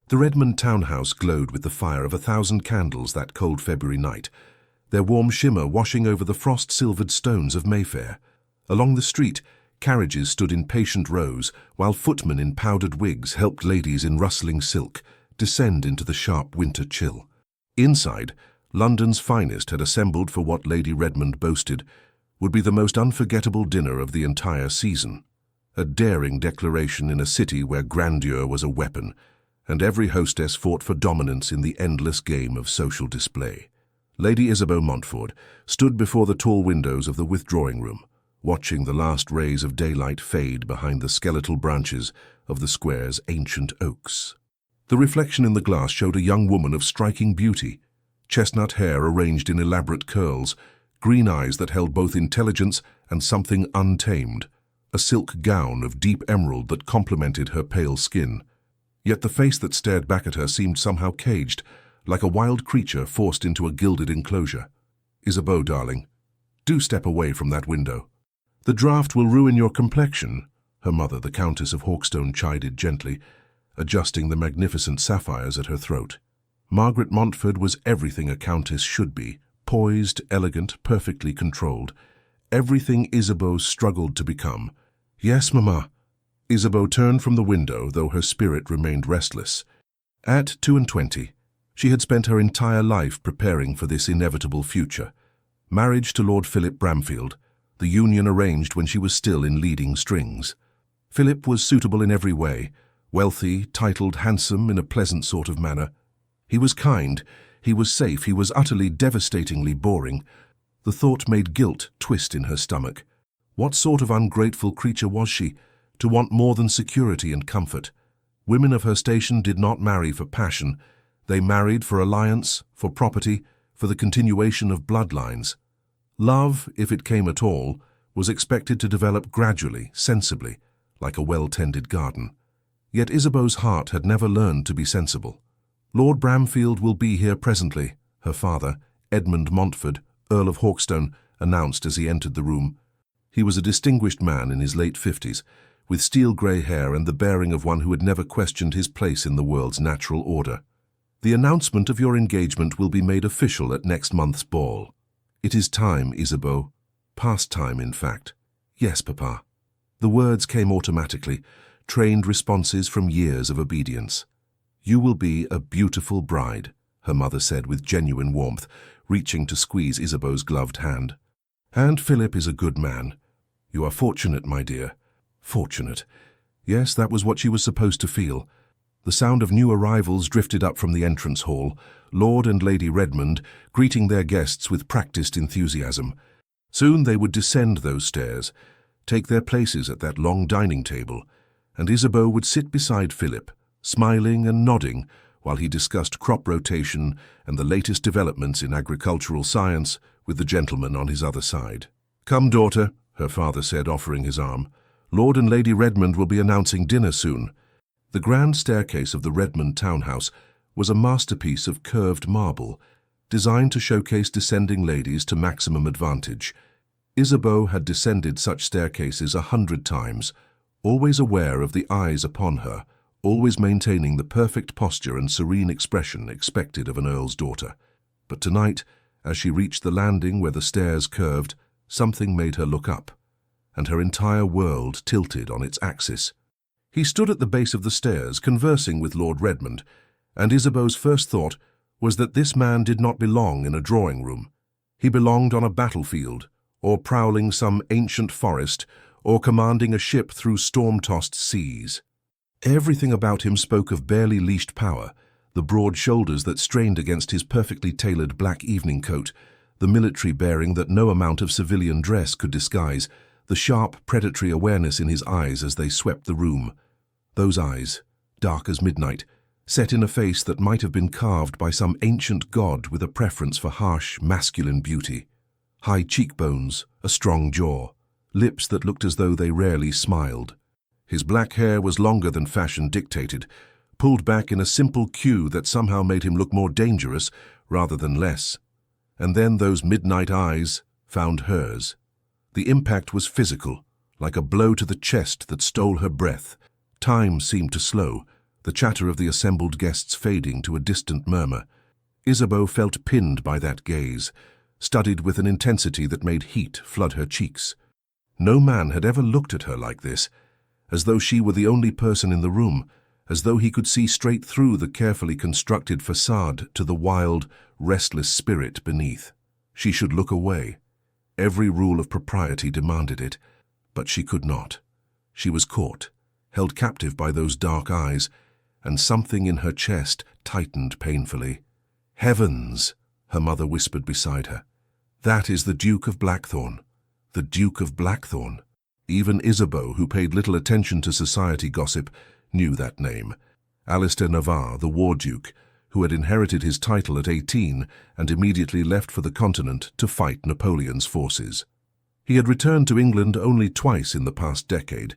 The Redmond townhouse glowed with the fire of 1,000 candles that cold February night, their warm shimmer washing over the frost-silvered stones of Mayfair. Along the street, carriages stood in patient rows, while footmen in powdered wigs helped ladies in rustling silk descend into the sharp winter chill. Inside, London's finest had assembled for what Lady Redmond boasted would be the most unforgettable dinner of the entire season. A daring declaration in a city where grandeur was a weapon, and every hostess fought for dominance in the endless game of social display. Lady Isabeau Montford stood before the tall windows of the withdrawing room, watching the last rays of daylight fade behind the skeletal branches of the square's ancient oaks. The reflection in the glass showed a young woman of striking beauty, chestnut hair arranged in elaborate curls, green eyes that held both intelligence and something untamed, a silk gown of deep emerald that complemented her pale skin. Yet the face that stared back at her seemed somehow caged, like a wild creature forced into a gilded enclosure. "Isabeau, darling, do step away from that window. The draught will ruin your complexion," her mother, the Countess of Hawkstone, chided gently, adjusting the magnificent sapphires at her throat. Margaret Montford was everything a countess should be, poised, elegant, perfectly controlled. Everything Isabeau struggled to become. "Yes, mamma." Isabeau turned from the window, though her spirit remained restless. At 22, she had spent her entire life preparing for this inevitable future. Marriage to Lord Philip Bramfield, the union arranged when she was still in leading strings. Philip was suitable in every way, wealthy, titled, handsome in a pleasant sort of manner. He was kind, he was safe, he was utterly devastatingly boring. The thought made guilt twist in her stomach. What sort of ungrateful creature was she, to want more than security and comfort? Women of her station did not marry for passion. They married for alliance, for property, for the continuation of bloodlines. Love, if it came at all, was expected to develop gradually, sensibly, like a well-tended garden. Yet Isabeau's heart had never learned to be sensible. "Lord Bramfield will be here presently," her father, Edmund Montford, Earl of Hawkstone, announced as he entered the room. He was a distinguished man in his late 50s, with steel-grey hair and the bearing of one who had never questioned his place in the world's natural order. "The announcement of your engagement will be made official at next month's ball." "It is time, Isabeau. Past time, in fact." "Yes, Papa." The words came automatically, trained responses from years of obedience. "You will be a beautiful bride," her mother said with genuine warmth, reaching to squeeze Isabeau's gloved hand. "And Philip is a good man. You are fortunate, my dear." Fortunate. Yes, that was what she was supposed to feel. The sound of new arrivals drifted up from the entrance hall, Lord and Lady Redmond greeting their guests with practiced enthusiasm. Soon they would descend those stairs, take their places at that long dining table, and Isabeau would sit beside Philip, smiling and nodding while he discussed crop rotation and the latest developments in agricultural science with the gentleman on his other side. "Come, daughter," her father said, offering his arm. "Lord and Lady Redmond will be announcing dinner soon." The grand staircase of the Redmond townhouse was a masterpiece of curved marble, designed to showcase descending ladies to maximum advantage. Isabeau had descended such staircases 100 times, always aware of the eyes upon her, always maintaining the perfect posture and serene expression expected of an earl's daughter. But tonight, as she reached the landing where the stairs curved, something made her look up, and her entire world tilted on its axis. He stood at the base of the stairs, conversing with Lord Redmond, and Isabeau's first thought was that this man did not belong in a drawing room. He belonged on a battlefield, or prowling some ancient forest, or commanding a ship through storm-tossed seas. Everything about him spoke of barely leashed power, the broad shoulders that strained against his perfectly tailored black evening coat, the military bearing that no amount of civilian dress could disguise, the sharp, predatory awareness in his eyes as they swept the room. Those eyes, dark as midnight, set in a face that might have been carved by some ancient god with a preference for harsh, masculine beauty. High cheekbones, a strong jaw, lips that looked as though they rarely smiled. His black hair was longer than fashion dictated, pulled back in a simple queue that somehow made him look more dangerous rather than less. And then those midnight eyes found hers. The impact was physical, like a blow to the chest that stole her breath. Time seemed to slow. the chatter of the assembled guests fading to a distant murmur. Isabeau felt pinned by that gaze, studied with an intensity that made heat flood her cheeks. No man had ever looked at her like this, as though she were the only person in the room, as though he could see straight through the carefully constructed facade to the wild, restless spirit beneath. She should look away. Every rule of propriety demanded it, but she could not. She was caught, held captive by those dark eyes, and something in her chest tightened painfully. "Heavens!" her mother whispered beside her. "That is the Duke of Blackthorn. The Duke of Blackthorn." Even Isabeau, who paid little attention to society gossip, knew that name. Alistair Navarre, the War Duke, who had inherited his title at 18 and immediately left for the continent to fight Napoleon's forces. He had returned to England only twice in the past decade,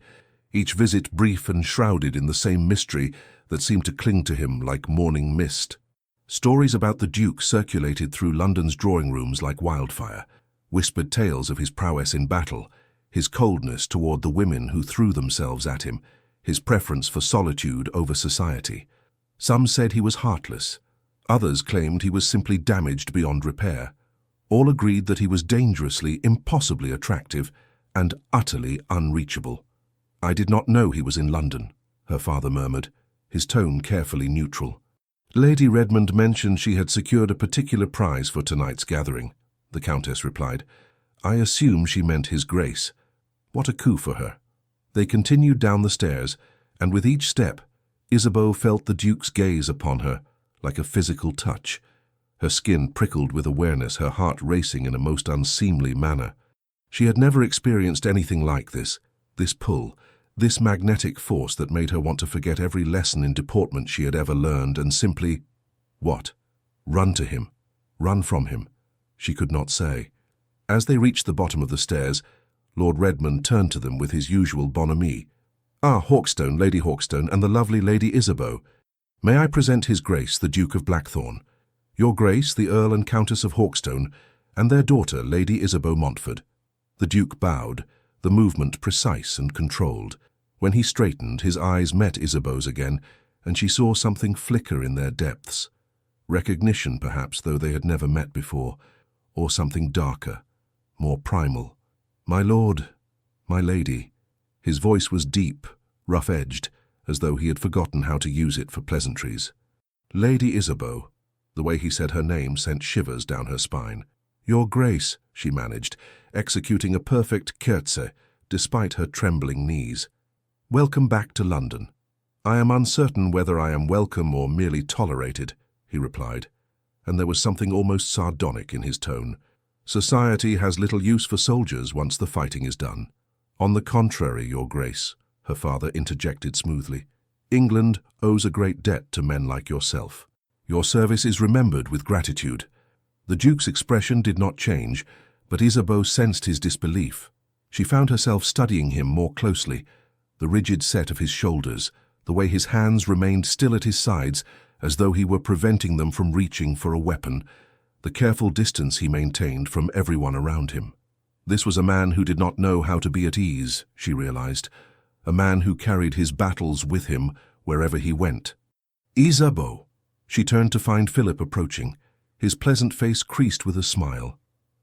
each visit brief and shrouded in the same mystery that seemed to cling to him like morning mist. Stories about the Duke circulated through London's drawing rooms like wildfire, whispered tales of his prowess in battle, his coldness toward the women who threw themselves at him, his preference for solitude over society. Some said he was heartless. Others claimed he was simply damaged beyond repair. All agreed that he was dangerously, impossibly attractive and utterly unreachable. "I did not know he was in London," her father murmured, his tone carefully neutral. "Lady Redmond mentioned she had secured a particular prize for tonight's gathering," the Countess replied. "I assume she meant His Grace. What a coup for her." They continued down the stairs, and with each step, Isabeau felt the Duke's gaze upon her, like a physical touch. Her skin prickled with awareness, her heart racing in a most unseemly manner. She had never experienced anything like this pull, this magnetic force that made her want to forget every lesson in deportment she had ever learned and simply, what? Run to him, run from him. She could not say. As they reached the bottom of the stairs, Lord Redmond turned to them with his usual bonhomie. "Ah, Hawkstone, Lady Hawkstone, and the lovely Lady Isabeau. May I present His Grace, the Duke of Blackthorn? Your Grace, the Earl and Countess of Hawkstone, and their daughter, Lady Isabeau Montford." The Duke bowed, the movement precise and controlled. When he straightened, his eyes met Isabeau's again, and she saw something flicker in their depths. Recognition, perhaps, though they had never met before, or something darker, more primal. "My lord, my lady." His voice was deep, rough-edged, as though he had forgotten how to use it for pleasantries. "Lady Isabeau." The way he said her name sent shivers down her spine. "Your Grace," she managed, executing a perfect curtsy, despite her trembling knees. "Welcome back to London." "I am uncertain whether I am welcome or merely tolerated," he replied, and there was something almost sardonic in his tone. "Society has little use for soldiers once the fighting is done." "On the contrary, Your Grace," her father interjected smoothly. "England owes a great debt to men like yourself. Your service is remembered with gratitude." The Duke's expression did not change, but Isabeau sensed his disbelief. She found herself studying him more closely, the rigid set of his shoulders, the way his hands remained still at his sides as though he were preventing them from reaching for a weapon, the careful distance he maintained from everyone around him. This was a man who did not know how to be at ease, she realized, a man who carried his battles with him wherever he went. "Isabeau!" She turned to find Philip approaching, his pleasant face creased with a smile.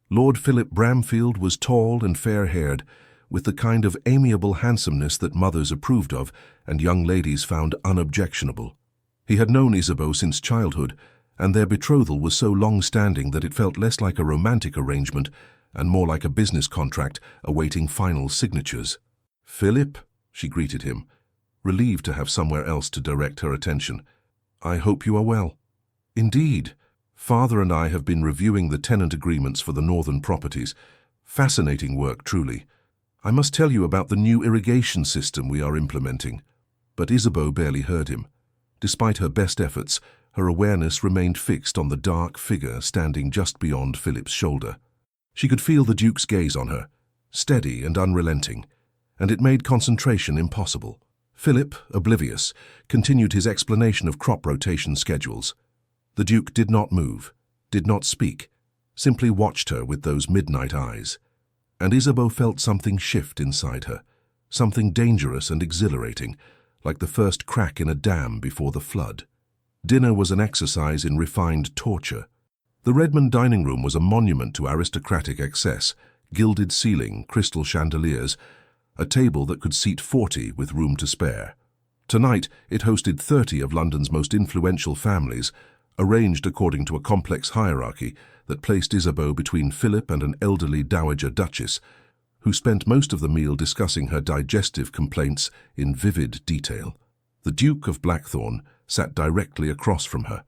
Lord Philip Bramfield was tall and fair-haired, with the kind of amiable handsomeness that mothers approved of and young ladies found unobjectionable. He had known Isabeau since childhood, and their betrothal was so long-standing that it felt less like a romantic arrangement and more like a business contract awaiting final signatures. "Philip," she greeted him, relieved to have somewhere else to direct her attention. "I hope you are well." "Indeed. Father and I have been reviewing the tenant agreements for the northern properties. Fascinating work, truly. I must tell you about the new irrigation system we are implementing." But Isabeau barely heard him. Despite her best efforts, her awareness remained fixed on the dark figure standing just beyond Philip's shoulder. She could feel the Duke's gaze on her, steady and unrelenting, and it made concentration impossible. Philip, oblivious, continued his explanation of crop rotation schedules. The Duke did not move, did not speak, simply watched her with those midnight eyes. And Isabeau felt something shift inside her, something dangerous and exhilarating, like the first crack in a dam before the flood. Dinner was an exercise in refined torture. The Redmond dining room was a monument to aristocratic excess, gilded ceiling, crystal chandeliers, a table that could seat 40 with room to spare. Tonight, it hosted 30 of London's most influential families, arranged according to a complex hierarchy that placed Isabeau between Philip and an elderly dowager duchess, who spent most of the meal discussing her digestive complaints in vivid detail. The Duke of Blackthorn sat directly across from her.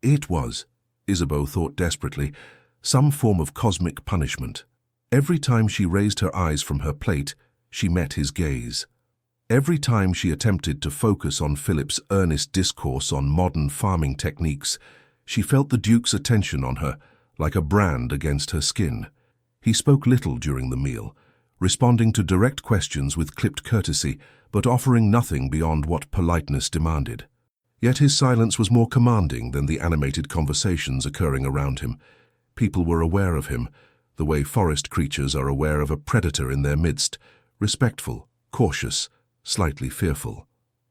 It was, Isabeau thought desperately, some form of cosmic punishment. Every time she raised her eyes from her plate, she met his gaze. Every time she attempted to focus on Philip's earnest discourse on modern farming techniques, she felt the Duke's attention on her, like a brand against her skin. He spoke little during the meal, responding to direct questions with clipped courtesy, but offering nothing beyond what politeness demanded. Yet his silence was more commanding than the animated conversations occurring around him. People were aware of him, the way forest creatures are aware of a predator in their midst, respectful, cautious, slightly fearful.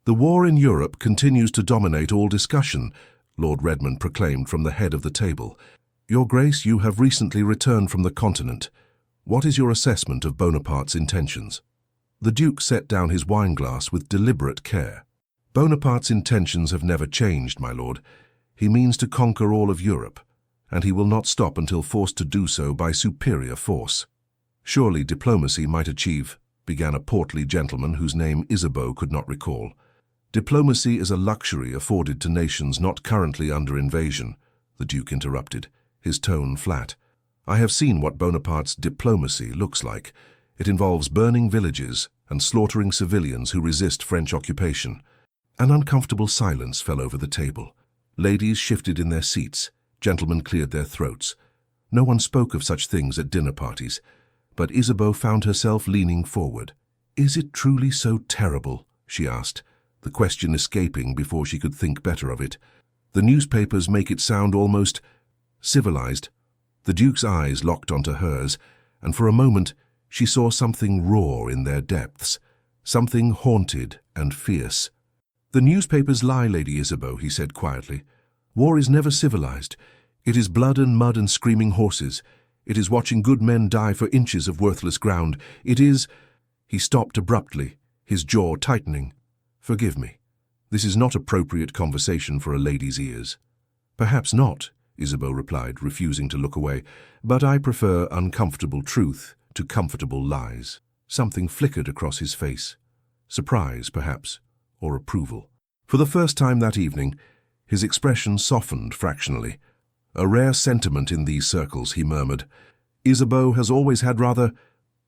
"The war in Europe continues to dominate all discussion," Lord Redmond proclaimed from the head of the table. "Your Grace, you have recently returned from the continent. What is your assessment of Bonaparte's intentions?" The Duke set down his wineglass with deliberate care. "Bonaparte's intentions have never changed, my lord. He means to conquer all of Europe, and he will not stop until forced to do so by superior force. Surely diplomacy might achieve," began a portly gentleman whose name Isabeau could not recall. "Diplomacy is a luxury afforded to nations not currently under invasion," the Duke interrupted, his tone flat. "I have seen what Bonaparte's diplomacy looks like. It involves burning villages and slaughtering civilians who resist French occupation." An uncomfortable silence fell over the table. Ladies shifted in their seats, gentlemen cleared their throats. No one spoke of such things at dinner parties, but Isabeau found herself leaning forward. "Is it truly so terrible?" she asked, the question escaping before she could think better of it. "The newspapers make it sound almost civilized." The Duke's eyes locked onto hers, and for a moment she saw something roar in their depths, something haunted and fierce. "The newspapers lie, Lady Isabeau," he said quietly. "War is never civilized. It is blood and mud and screaming horses. It is watching good men die for inches of worthless ground. It is—" He stopped abruptly, his jaw tightening. "Forgive me. This is not appropriate conversation for a lady's ears." "Perhaps not," Isabeau replied, refusing to look away, "but I prefer uncomfortable truth to comfortable lies." Something flickered across his face. Surprise, perhaps, or approval. For the first time that evening, his expression softened fractionally. "A rare sentiment in these circles," he murmured. "Isabeau has always had rather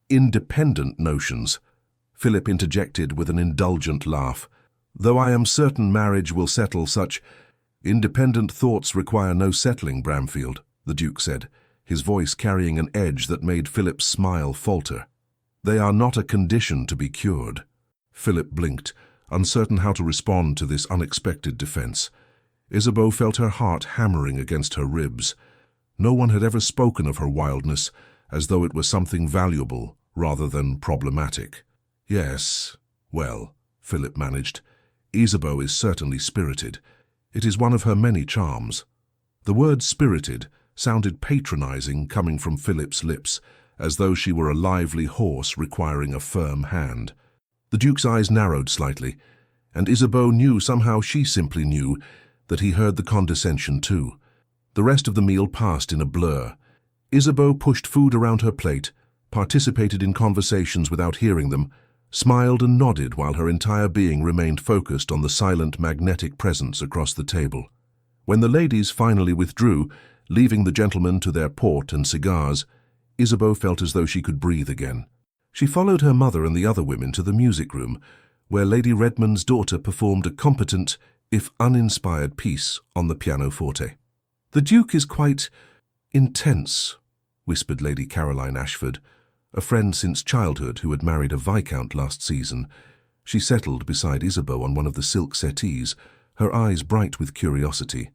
independent notions." Philip interjected with an indulgent laugh. "Though I am certain marriage will settle such independent thoughts require no settling, Bramfield," the Duke said, his voice carrying an edge that made Philip's smile falter. "They are not a condition to be cured." Philip blinked, uncertain how to respond to this unexpected defense. Isabeau felt her heart hammering against her ribs. No one had ever spoken of her wildness as though it were something valuable rather than problematic. "Yes, well," Philip managed, "Isabeau is certainly spirited. It is one of her many charms." The word spirited sounded patronizing coming from Philip's lips, as though she were a lively horse requiring a firm hand. The Duke's eyes narrowed slightly, and Isabeau knew, somehow she simply knew, that he heard the condescension too. The rest of the meal passed in a blur. Isabeau pushed food around her plate, participated in conversations without hearing them, smiled and nodded while her entire being remained focused on the silent magnetic presence across the table. When the ladies finally withdrew, leaving the gentlemen to their port and cigars, Isabeau felt as though she could breathe again. She followed her mother and the other women to the music room, where Lady Redmond's daughter performed a competent, if uninspired piece on the pianoforte. "The Duke is quite intense," whispered Lady Caroline Ashford, a friend since childhood who had married a viscount last season. She settled beside Isabeau on one of the silk settees, her eyes bright with curiosity.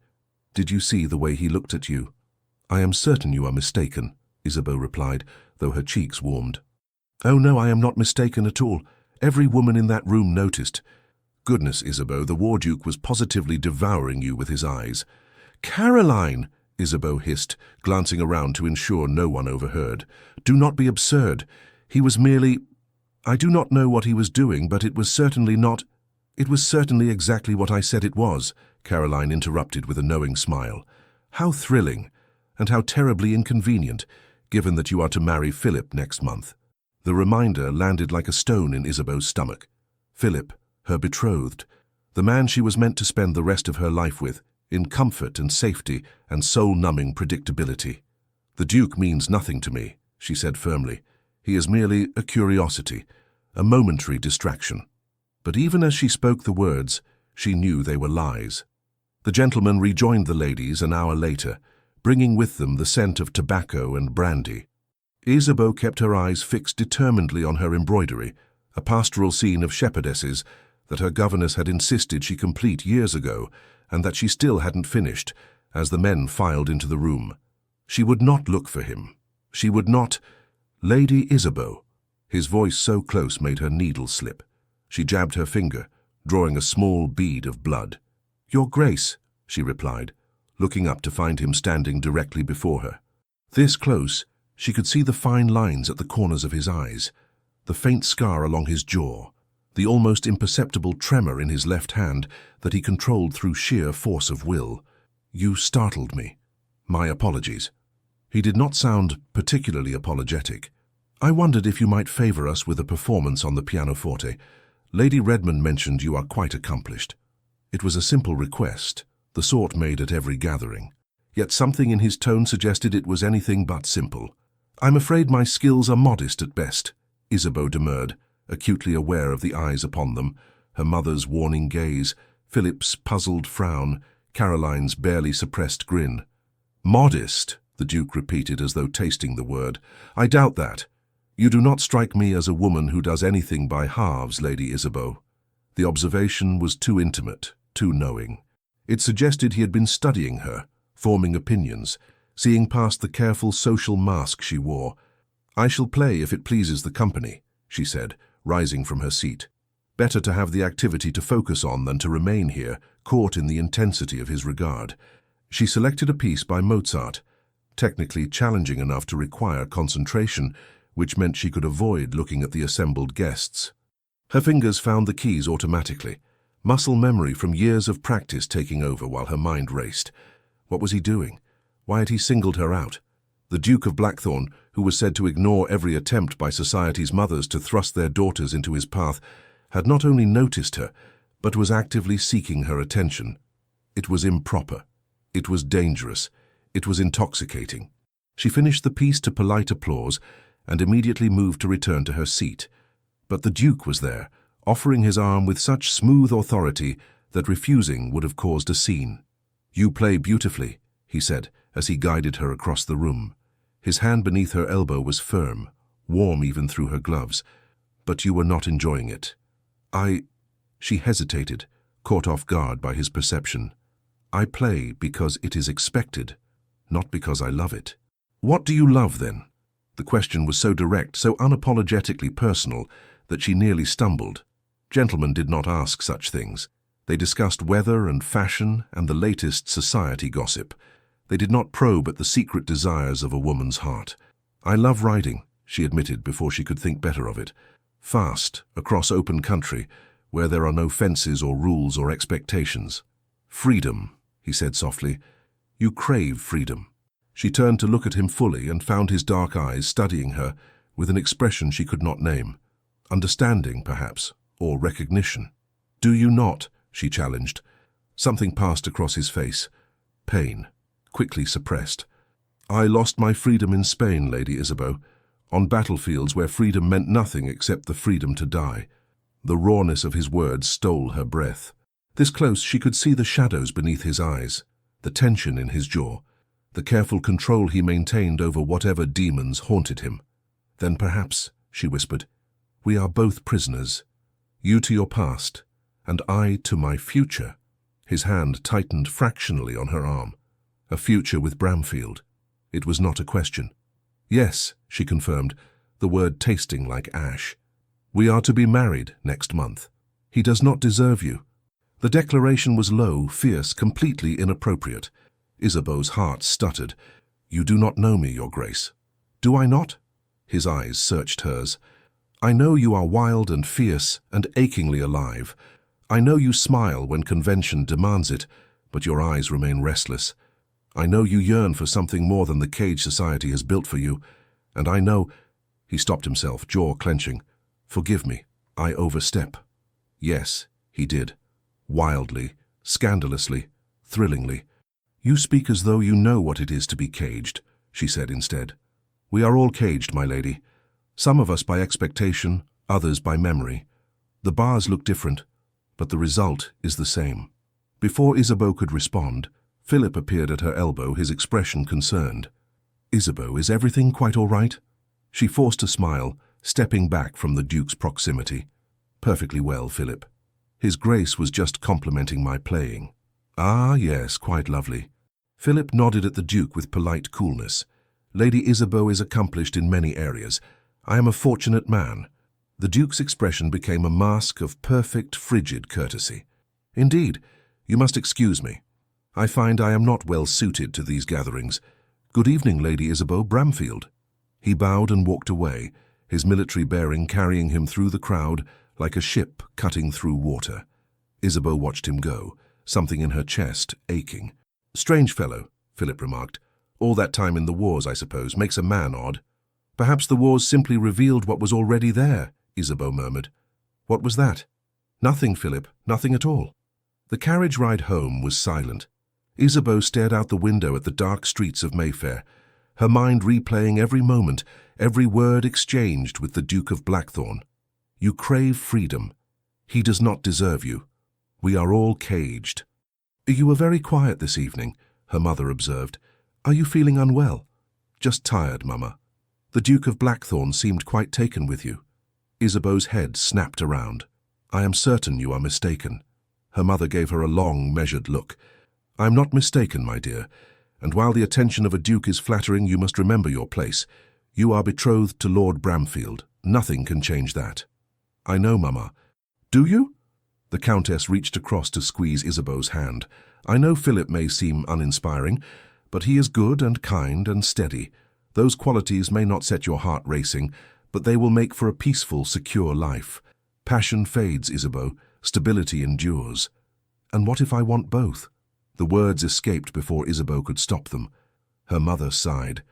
"Did you see the way he looked at you?" "I am certain you are mistaken," Isabeau replied, though her cheeks warmed. "Oh no, I am not mistaken at all. Every woman in that room noticed. Goodness, Isabeau, the War Duke was positively devouring you with his eyes. Caroline, Isabeau hissed, glancing around to ensure no one overheard. Do not be absurd. He was merely... I do not know what he was doing, but it was certainly not... It was certainly exactly what I said it was, Caroline interrupted with a knowing smile. How thrilling, and how terribly inconvenient, given that you are to marry Philip next month. The reminder landed like a stone in Isabeau's stomach. Philip, her betrothed, the man she was meant to spend the rest of her life with, in comfort and safety and soul-numbing predictability. The Duke means nothing to me, she said firmly. He is merely a curiosity, a momentary distraction. But even as she spoke the words, she knew they were lies. The gentlemen rejoined the ladies an hour later, bringing with them the scent of tobacco and brandy. Isabeau kept her eyes fixed determinedly on her embroidery, a pastoral scene of shepherdesses that her governess had insisted she complete years ago, and that she still hadn't finished, as the men filed into the room. She would not look for him. She would not... Lady Isabeau. His voice so close made her needle slip. She jabbed her finger, drawing a small bead of blood. Your Grace, she replied, looking up to find him standing directly before her. This close, she could see the fine lines at the corners of his eyes, the faint scar along his jaw, the almost imperceptible tremor in his left hand that he controlled through sheer force of will. You startled me. My apologies. He did not sound particularly apologetic. I wondered if you might favor us with a performance on the pianoforte. Lady Redmond mentioned you are quite accomplished. It was a simple request, the sort made at every gathering. Yet something in his tone suggested it was anything but simple. I'm afraid my skills are modest at best, Isabeau demurred, acutely aware of the eyes upon them, her mother's warning gaze, Philip's puzzled frown, Caroline's barely suppressed grin. Modest, the Duke repeated as though tasting the word. I doubt that. You do not strike me as a woman who does anything by halves, Lady Isabeau. The observation was too intimate, too knowing. It suggested he had been studying her, forming opinions, seeing past the careful social mask she wore. I shall play if it pleases the company, she said, rising from her seat. Better to have the activity to focus on than to remain here, caught in the intensity of his regard. She selected a piece by Mozart, technically challenging enough to require concentration, which meant she could avoid looking at the assembled guests. Her fingers found the keys automatically, muscle memory from years of practice taking over while her mind raced. What was he doing? Why had he singled her out? The Duke of Blackthorn, who was said to ignore every attempt by society's mothers to thrust their daughters into his path, had not only noticed her, but was actively seeking her attention. It was improper. It was dangerous. It was intoxicating. She finished the piece to polite applause and immediately moved to return to her seat. But the Duke was there, offering his arm with such smooth authority that refusing would have caused a scene. You play beautifully, he said, as he guided her across the room. His hand beneath her elbow was firm, warm even through her gloves. But you were not enjoying it. She hesitated, caught off guard by his perception. I play because it is expected, not because I love it. What do you love, then? The question was so direct, so unapologetically personal, that she nearly stumbled. Gentlemen did not ask such things. They discussed weather and fashion and the latest society gossip. They did not probe at the secret desires of a woman's heart. I love riding, she admitted before she could think better of it. Fast, across open country, where there are no fences or rules or expectations. Freedom, he said softly. You crave freedom. She turned to look at him fully and found his dark eyes studying her with an expression she could not name. Understanding, perhaps, or recognition. Do you not? She challenged. Something passed across his face. Pain, quickly suppressed. I lost my freedom in Spain, Lady Isabeau, on battlefields where freedom meant nothing except the freedom to die. The rawness of his words stole her breath. This close, she could see the shadows beneath his eyes, the tension in his jaw, the careful control he maintained over whatever demons haunted him. Then perhaps, she whispered, we are both prisoners, you to your past, and I to my future. His hand tightened fractionally on her arm. A future with Bramfield. It was not a question. Yes, she confirmed, the word tasting like ash. We are to be married next month. He does not deserve you." The declaration was low, fierce, completely inappropriate. Isabeau's heart stuttered. "You do not know me, Your Grace." "Do I not?" His eyes searched hers. "I know you are wild and fierce and achingly alive. I know you smile when convention demands it, but your eyes remain restless. I know you yearn for something more than the cage society has built for you, and I know—" He stopped himself, jaw clenching. "Forgive me, I overstep." Yes, he did. Wildly, scandalously, thrillingly. "You speak as though you know what it is to be caged," she said instead. "We are all caged, my lady. Some of us by expectation, others by memory. The bars look different, but the result is the same." Before Isabeau could respond, Philip appeared at her elbow, his expression concerned. "Isabeau, is everything quite all right?" She forced a smile, stepping back from the Duke's proximity. "Perfectly well, Philip. His Grace was just complimenting my playing." "Ah, yes, quite lovely." Philip nodded at the Duke with polite coolness. "Lady Isabeau is accomplished in many areas. I am a fortunate man." The Duke's expression became a mask of perfect, frigid courtesy. "Indeed, you must excuse me. I find I am not well suited to these gatherings. Good evening, Lady Isabeau Bramfield." He bowed and walked away, his military bearing carrying him through the crowd like a ship cutting through water. Isabeau watched him go, something in her chest aching. "Strange fellow," Philip remarked. "All that time in the wars, I suppose, makes a man odd." "Perhaps the wars simply revealed what was already there," Isabeau murmured. "What was that?" "Nothing, Philip, nothing at all." The carriage ride home was silent. Isabeau stared out the window at the dark streets of Mayfair, her mind replaying every moment, every word exchanged with the Duke of Blackthorn. "You crave freedom. He does not deserve you. We are all caged." "You were very quiet this evening," her mother observed. "Are you feeling unwell?" "Just tired, Mama." "The Duke of Blackthorn seemed quite taken with you." Isabeau's head snapped around. "I am certain you are mistaken." Her mother gave her a long, measured look. "I am not mistaken, my dear, and while the attention of a duke is flattering, you must remember your place. You are betrothed to Lord Bramfield. Nothing can change that." "I know, Mama." "Do you?" The Countess reached across to squeeze Isabeau's hand. "I know Philip may seem uninspiring, but he is good and kind and steady. Those qualities may not set your heart racing, but they will make for a peaceful, secure life. Passion fades, Isabeau. Stability endures." "And what if I want both?" The words escaped before Isabeau could stop them. Her mother sighed.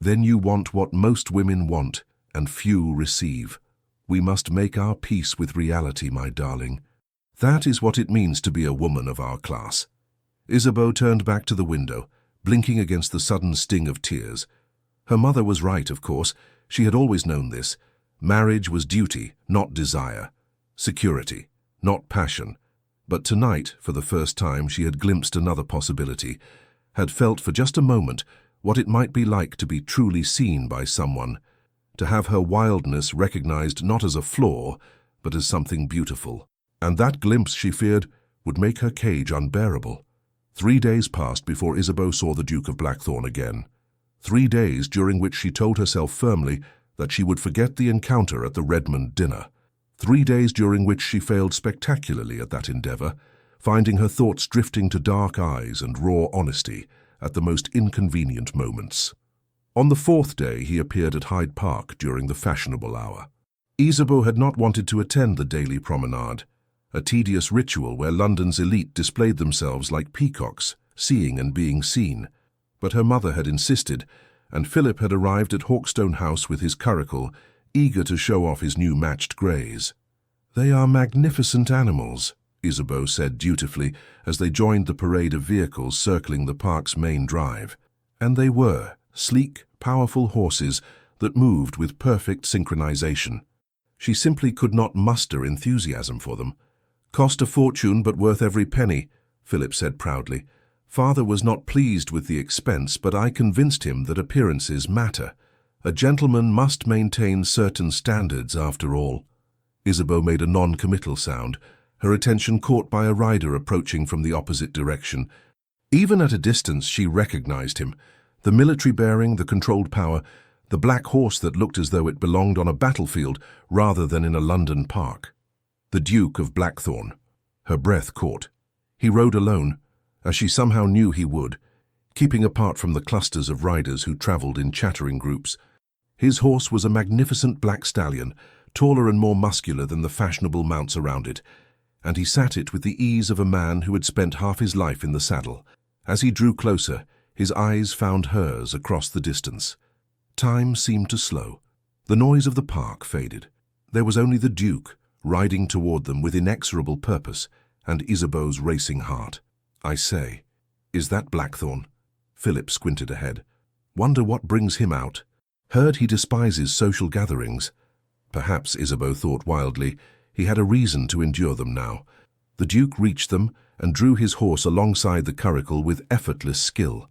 "Then you want what most women want, and few receive. We must make our peace with reality, my darling. That is what it means to be a woman of our class." Isabeau turned back to the window, blinking against the sudden sting of tears. Her mother was right, of course. She had always known this. Marriage was duty, not desire. Security, not passion. But tonight, for the first time, she had glimpsed another possibility, had felt for just a moment what it might be like to be truly seen by someone, to have her wildness recognized not as a flaw, but as something beautiful. And that glimpse, she feared, would make her cage unbearable. 3 days passed before Isabeau saw the Duke of Blackthorn again. 3 days during which she told herself firmly that she would forget the encounter at the Redmond dinner. 3 days during which she failed spectacularly at that endeavor, finding her thoughts drifting to dark eyes and raw honesty at the most inconvenient moments. On the 4th day he appeared at Hyde Park during the fashionable hour. Isabeau had not wanted to attend the daily promenade, a tedious ritual where London's elite displayed themselves like peacocks, seeing and being seen. But her mother had insisted, and Philip had arrived at Hawkstone House with his curricle, eager to show off his new matched greys. "They are magnificent animals," Isabeau said dutifully as they joined the parade of vehicles circling the park's main drive. And they were sleek, powerful horses that moved with perfect synchronization. She simply could not muster enthusiasm for them. "Cost a fortune, but worth every penny," Philip said proudly. "Father was not pleased with the expense, but I convinced him that appearances matter. A gentleman must maintain certain standards after all." Isabeau made a non-committal sound, her attention caught by a rider approaching from the opposite direction. Even at a distance she recognized him. The military bearing, the controlled power, the black horse that looked as though it belonged on a battlefield rather than in a London park. The Duke of Blackthorn. Her breath caught. He rode alone, as she somehow knew he would, keeping apart from the clusters of riders who travelled in chattering groups. His horse was a magnificent black stallion, taller and more muscular than the fashionable mounts around it, and he sat it with the ease of a man who had spent half his life in the saddle. As he drew closer, his eyes found hers across the distance. Time seemed to slow. The noise of the park faded. There was only the Duke, riding toward them with inexorable purpose, and Isabeau's racing heart. "I say, is that Blackthorn?" Philip squinted ahead. "Wonder what brings him out. Heard he despises social gatherings." Perhaps, Isabeau thought wildly, he had a reason to endure them now. The Duke reached them and drew his horse alongside the curricle with effortless skill.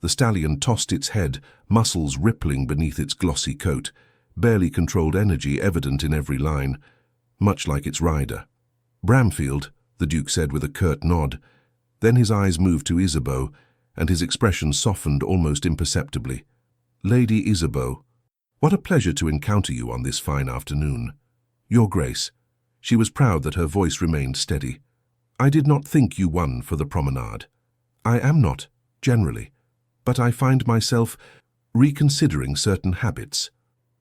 The stallion tossed its head, muscles rippling beneath its glossy coat, barely controlled energy evident in every line, much like its rider. "Bramfield," the Duke said with a curt nod. Then his eyes moved to Isabeau, and his expression softened almost imperceptibly. "Lady Isabeau, what a pleasure to encounter you on this fine afternoon." "Your Grace." She was proud that her voice remained steady. "I did not think you one for the promenade." "I am not, generally, but I find myself reconsidering certain habits."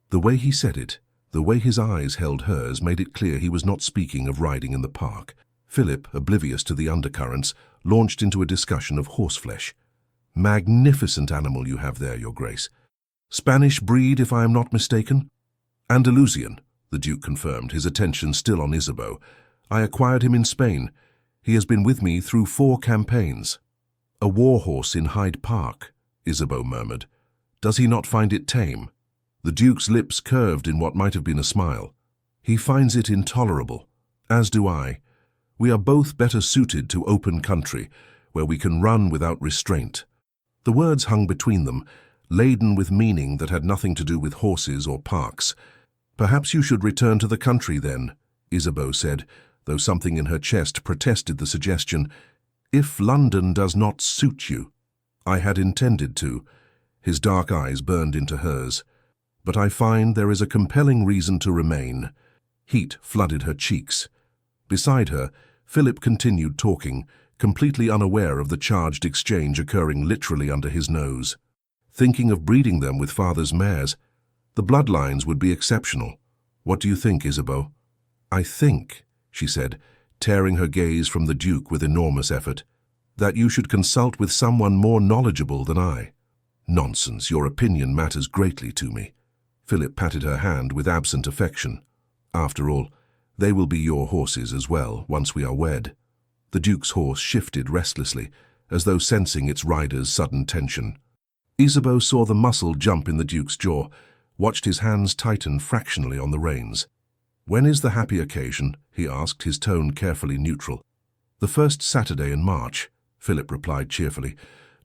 The way he said it, the way his eyes held hers, made it clear he was not speaking of riding in the park. Philip, oblivious to the undercurrents, launched into a discussion of horseflesh. "Magnificent animal you have there, Your Grace. Spanish breed, if I am not mistaken?" "Andalusian," the Duke confirmed, his attention still on Isabeau. "I acquired him in Spain. He has been with me through 4 campaigns." "A war horse in Hyde Park," Isabeau murmured. "Does he not find it tame?" The Duke's lips curved in what might have been a smile. "He finds it intolerable, as do I. We are both better suited to open country, where we can run without restraint." The words hung between them, laden with meaning that had nothing to do with horses or parks. "Perhaps you should return to the country then," Isabeau said, though something in her chest protested the suggestion. "If London does not suit you." "I had intended to." His dark eyes burned into hers. "But I find there is a compelling reason to remain." Heat flooded her cheeks. Beside her, Philip continued talking, completely unaware of the charged exchange occurring literally under his nose. "Thinking of breeding them with father's mares. The bloodlines would be exceptional. What do you think, Isabeau?" "I think," she said, tearing her gaze from the Duke with enormous effort, "that you should consult with someone more knowledgeable than I." "Nonsense, your opinion matters greatly to me." Philip patted her hand with absent affection. "After all, they will be your horses as well, once we are wed." The Duke's horse shifted restlessly, as though sensing its rider's sudden tension. Isabeau saw the muscle jump in the Duke's jaw, watched his hands tighten fractionally on the reins. "When is the happy occasion?" he asked, his tone carefully neutral. "The first Saturday in March," Philip replied cheerfully.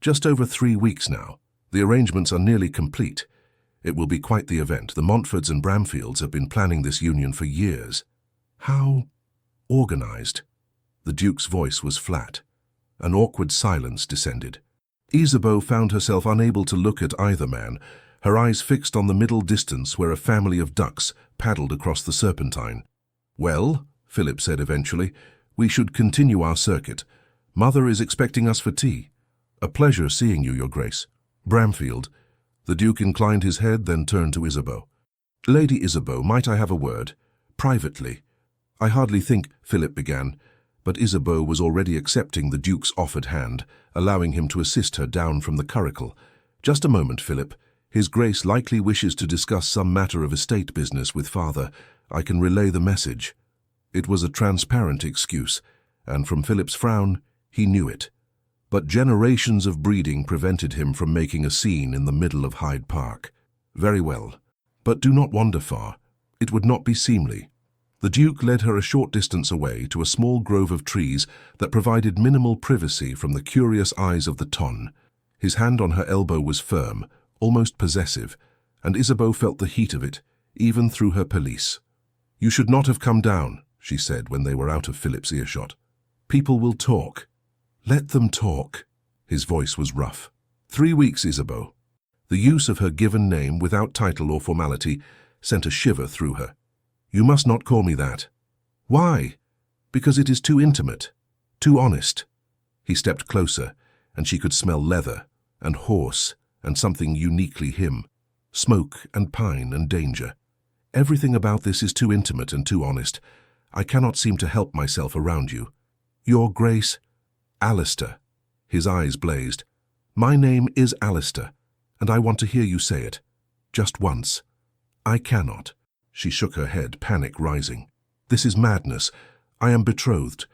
"Just over 3 weeks now. The arrangements are nearly complete. It will be quite the event. The Montfords and Bramfields have been planning this union for years." "How organized?" The Duke's voice was flat. An awkward silence descended. Isabeau found herself unable to look at either man, her eyes fixed on the middle distance where a family of ducks paddled across the Serpentine. "Well," Philip said eventually, "we should continue our circuit. Mother is expecting us for tea." "A pleasure seeing you, Your Grace." "Bramfield." The Duke inclined his head, then turned to Isabeau. "Lady Isabeau, might I have a word? Privately." "I hardly think," Philip began, but Isabeau was already accepting the Duke's offered hand, allowing him to assist her down from the curricle. "Just a moment, Philip. His Grace likely wishes to discuss some matter of estate business with father. I can relay the message." It was a transparent excuse, and from Philip's frown, he knew it. But generations of breeding prevented him from making a scene in the middle of Hyde Park. "Very well, but do not wander far. It would not be seemly." The Duke led her a short distance away to a small grove of trees that provided minimal privacy from the curious eyes of the ton. His hand on her elbow was firm, almost possessive, and Isabeau felt the heat of it, even through her pelisse. "You should not have come down," she said when they were out of Philip's earshot. "People will talk." "Let them talk." His voice was rough. 3 weeks, Isabeau." The use of her given name without title or formality sent a shiver through her. "You must not call me that." "Why?" Because it is too intimate, too honest. He stepped closer, and she could smell leather and horse and something uniquely him, smoke and pine and danger. Everything about this is too intimate and too honest. I cannot seem to help myself around you. Your Grace, Alistair. His eyes blazed. My name is Alistair, and I want to hear you say it. Just once. I cannot. She shook her head, panic rising. This is madness. I am betrothed.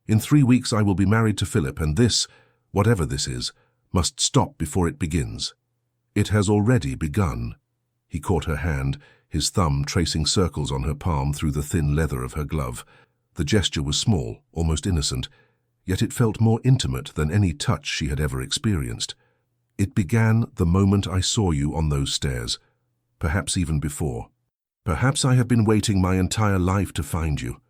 In 3 weeks I will be married to Philip, and this, whatever this is, must stop before it begins. It has already begun. He caught her hand, his thumb tracing circles on her palm through the thin leather of her glove. The gesture was small, almost innocent, yet it felt more intimate than any touch she had ever experienced. It began the moment I saw you on those stairs, perhaps even before. Perhaps I have been waiting my entire life to find you.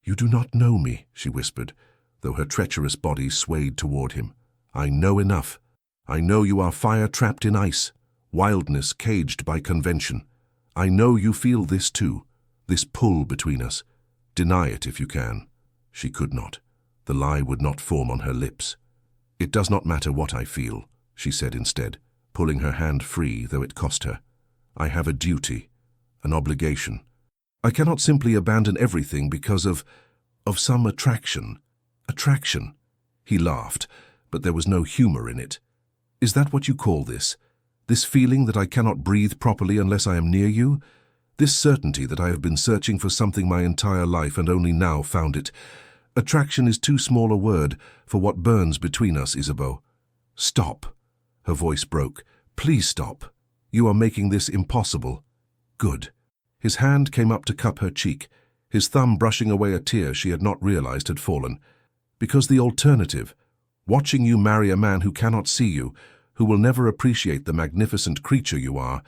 You do not know me, she whispered, though her treacherous body swayed toward him. I know enough. I know you are fire trapped in ice, wildness caged by convention. I know you feel this too, this pull between us. Deny it if you can. She could not. The lie would not form on her lips. It does not matter what I feel, she said instead, pulling her hand free, though it cost her. I have a duty, an obligation. I cannot simply abandon everything because of some attraction. Attraction. He laughed, but there was no humor in it. Is that what you call this? This feeling that I cannot breathe properly unless I am near you? This certainty that I have been searching for something my entire life and only now found it. Attraction is too small a word for what burns between us, Isabeau. Stop. Her voice broke. Please stop. You are making this impossible. Good. His hand came up to cup her cheek, his thumb brushing away a tear she had not realized had fallen. Because the alternative, watching you marry a man who cannot see you, who will never appreciate the magnificent creature you are,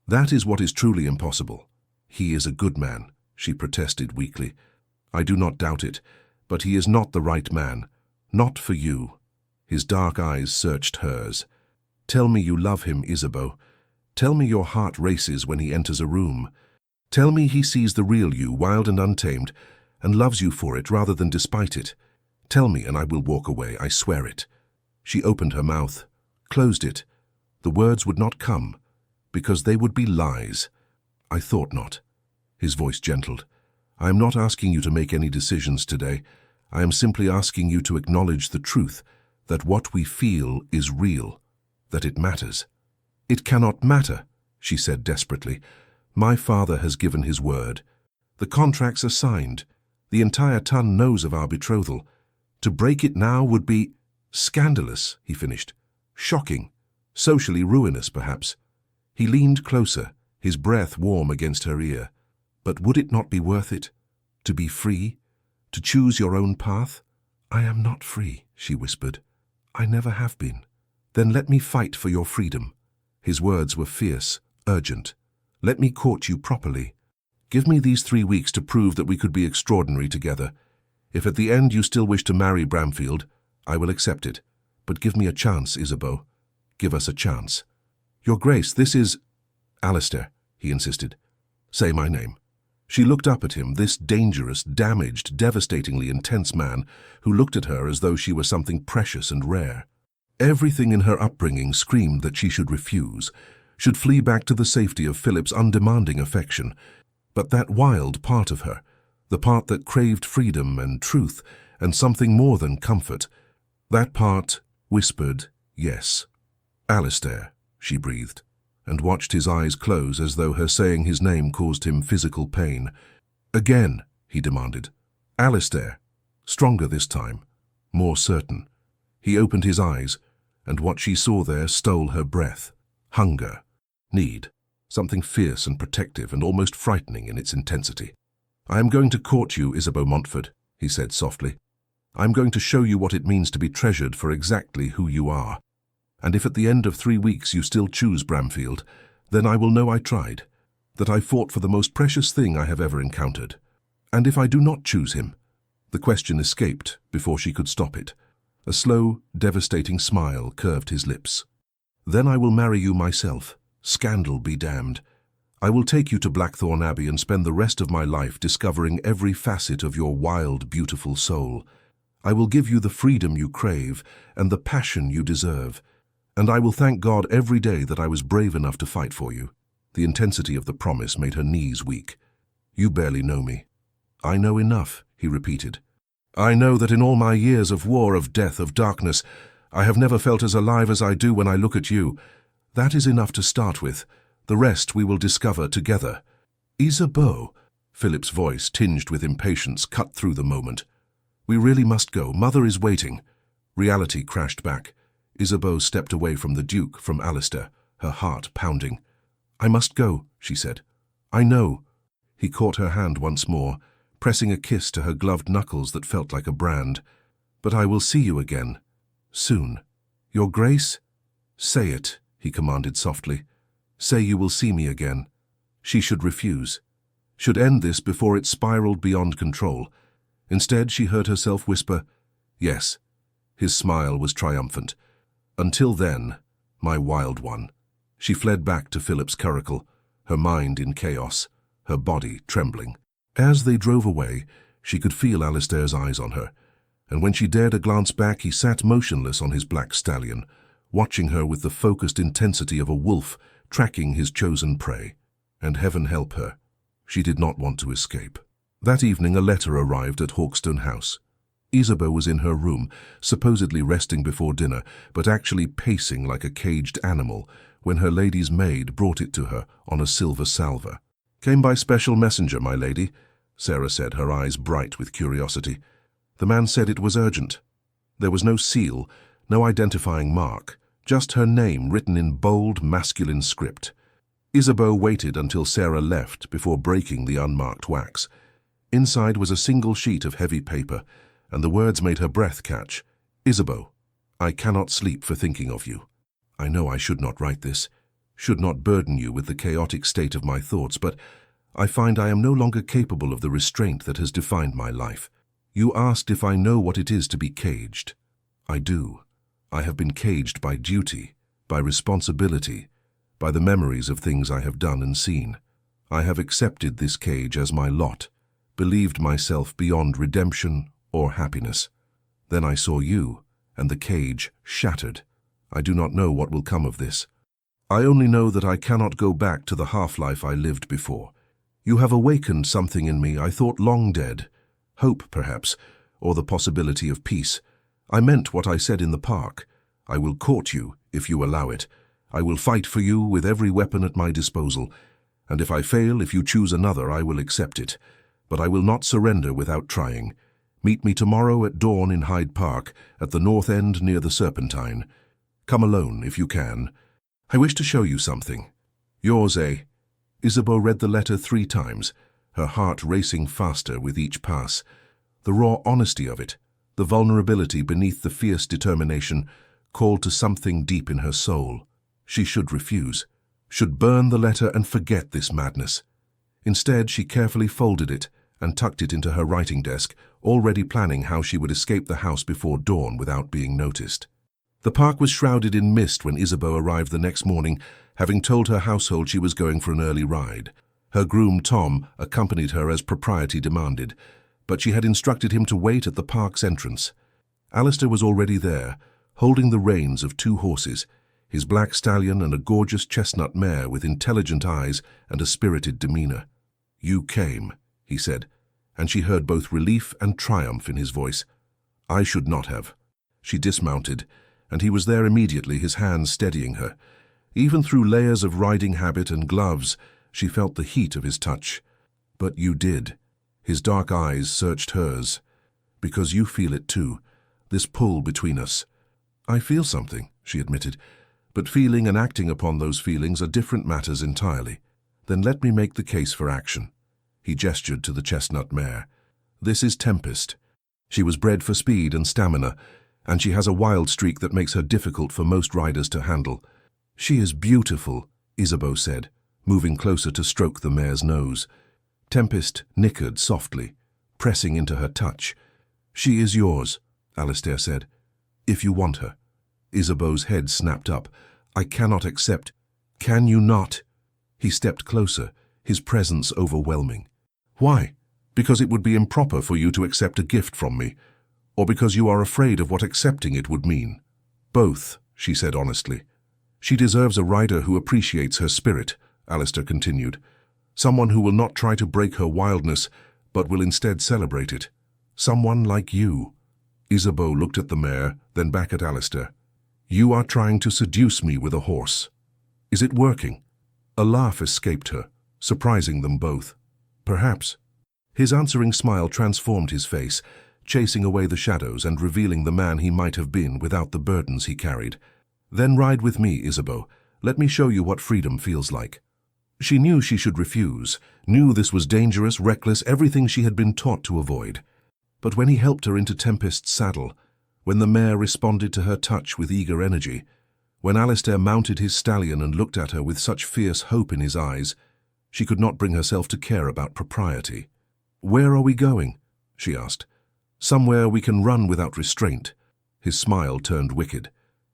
that is what is truly impossible. He is a good man, she protested weakly. I do not doubt it, but he is not the right man. Not for you. His dark eyes searched hers. Tell me you love him, Isabeau. Tell me your heart races when he enters a room. Tell me he sees the real you, wild and untamed, and loves you for it rather than despite it. Tell me and I will walk away, I swear it. She opened her mouth, closed it. The words would not come, because they would be lies. I thought not. His voice gentled. I am not asking you to make any decisions today. I am simply asking you to acknowledge the truth, that what we feel is real, that it matters. It cannot matter, she said desperately. My father has given his word. The contracts are signed. The entire ton knows of our betrothal. To break it now would be scandalous, he finished. Shocking. Socially ruinous, perhaps. He leaned closer, his breath warm against her ear. But would it not be worth it? To be free? To choose your own path? I am not free, she whispered. I never have been. Then let me fight for your freedom. His words were fierce, urgent. Let me court you properly. Give me these 3 weeks to prove that we could be extraordinary together. If at the end you still wish to marry Bramfield, I will accept it. But give me a chance, Isabeau. Give us a chance. Your Grace, this is... Alistair, he insisted. Say my name. She looked up at him, this dangerous, damaged, devastatingly intense man who looked at her as though she were something precious and rare. Everything in her upbringing screamed that she should refuse, should flee back to the safety of Philip's undemanding affection. But that wild part of her, the part that craved freedom and truth and something more than comfort, that part whispered yes. Alistair, she breathed, and watched his eyes close as though her saying his name caused him physical pain. Again, he demanded. Alistair, stronger this time, more certain. He opened his eyes, and what she saw there stole her breath. Hunger, need, something fierce and protective and almost frightening in its intensity. I am going to court you, Isabeau Montford, he said softly. I am going to show you what it means to be treasured for exactly who you are. And if at the end of 3 weeks you still choose Bramfield, then I will know I tried, that I fought for the most precious thing I have ever encountered. And if I do not choose him, the question escaped before she could stop it. A slow, devastating smile curved his lips. Then I will marry you myself. Scandal be damned. I will take you to Blackthorn Abbey and spend the rest of my life discovering every facet of your wild, beautiful soul. I will give you the freedom you crave and the passion you deserve. And I will thank God every day that I was brave enough to fight for you." The intensity of the promise made her knees weak. "You barely know me." "I know enough," he repeated. "I know that in all my years of war, of death, of darkness, I have never felt as alive as I do when I look at you. That is enough to start with. The rest we will discover together." "Isabeau," Philip's voice, tinged with impatience, cut through the moment. "We really must go. Mother is waiting." Reality crashed back. Isabeau stepped away from the Duke, from Alistair, her heart pounding. "I must go," she said. "I know." He caught her hand once more, pressing a kiss to her gloved knuckles that felt like a brand. "But I will see you again. Soon. Your Grace?" "Say it," he commanded softly. "Say you will see me again." She should refuse. Should end this before it spiraled beyond control. Instead, she heard herself whisper, "Yes." His smile was triumphant. "Until then, my wild one." She fled back to Philip's curricle, her mind in chaos, her body trembling. As they drove away, she could feel Alistair's eyes on her, and when she dared a glance back, he sat motionless on his black stallion, watching her with the focused intensity of a wolf tracking his chosen prey. And heaven help her, she did not want to escape. That evening a letter arrived at Hawkstone House. Isabeau was in her room, supposedly resting before dinner, but actually pacing like a caged animal, when her lady's maid brought it to her on a silver salver. "Came by special messenger, my lady," Sarah said, her eyes bright with curiosity. The man said it was urgent. There was no seal, no identifying mark, just her name written in bold, masculine script. Isabeau waited until Sarah left before breaking the unmarked wax. Inside was a single sheet of heavy paper, and the words made her breath catch. "Isabeau, I cannot sleep for thinking of you. I know I should not write this, should not burden you with the chaotic state of my thoughts, but I find I am no longer capable of the restraint that has defined my life. You asked if I know what it is to be caged. I do. I have been caged by duty, by responsibility, by the memories of things I have done and seen. I have accepted this cage as my lot, believed myself beyond redemption or happiness. Then I saw you, and the cage shattered. I do not know what will come of this. I only know that I cannot go back to the half-life I lived before. You have awakened something in me I thought long dead. Hope, perhaps, or the possibility of peace. I meant what I said in the park. I will court you, if you allow it. I will fight for you with every weapon at my disposal. And if I fail, if you choose another, I will accept it. But I will not surrender without trying. Meet me tomorrow at dawn in Hyde Park, at the north end near the Serpentine. Come alone, if you can. I wish to show you something. Yours, eh?" Isabeau read the letter 3 times, her heart racing faster with each pass. The raw honesty of it, the vulnerability beneath the fierce determination, called to something deep in her soul. She should refuse, should burn the letter and forget this madness. Instead, she carefully folded it and tucked it into her writing desk, already planning how she would escape the house before dawn without being noticed. The park was shrouded in mist when Isabeau arrived the next morning, having told her household she was going for an early ride. Her groom, Tom, accompanied her as propriety demanded, but she had instructed him to wait at the park's entrance. Alistair was already there, holding the reins of 2 horses, his black stallion and a gorgeous chestnut mare with intelligent eyes and a spirited demeanor. "You came," he said, and she heard both relief and triumph in his voice. "I should not have." She dismounted, and he was there immediately, his hands steadying her. Even through layers of riding habit and gloves, she felt the heat of his touch. "But you did." His dark eyes searched hers. "Because you feel it too, this pull between us." "I feel something," she admitted, "but feeling and acting upon those feelings are different matters entirely." "Then let me make the case for action." He gestured to the chestnut mare. "This is Tempest. She was bred for speed and stamina, and she has a wild streak that makes her difficult for most riders to handle." "She is beautiful," Isabeau said, moving closer to stroke the mare's nose. Tempest nickered softly, pressing into her touch. "She is yours," Alistair said, "if you want her." Isabeau's head snapped up. "I cannot accept." "Can you not?" He stepped closer, his presence overwhelming. Why? Because it would be improper for you to accept a gift from me, or because you are afraid of what accepting it would mean? Both, she said honestly. She deserves a rider who appreciates her spirit, Alistair continued. Someone who will not try to break her wildness, but will instead celebrate it. Someone like you. Isabeau looked at the mare, then back at Alistair. You are trying to seduce me with a horse. Is it working? A laugh escaped her, surprising them both. Perhaps. His answering smile transformed his face, chasing away the shadows and revealing the man he might have been without the burdens he carried. Then ride with me, Isabeau. Let me show you what freedom feels like. She knew she should refuse, knew this was dangerous, reckless, everything she had been taught to avoid. But when he helped her into Tempest's saddle, when the mare responded to her touch with eager energy, when Alistair mounted his stallion and looked at her with such fierce hope in his eyes, she could not bring herself to care about propriety. Where are we going? She asked. Somewhere we can run without restraint. His smile turned wicked.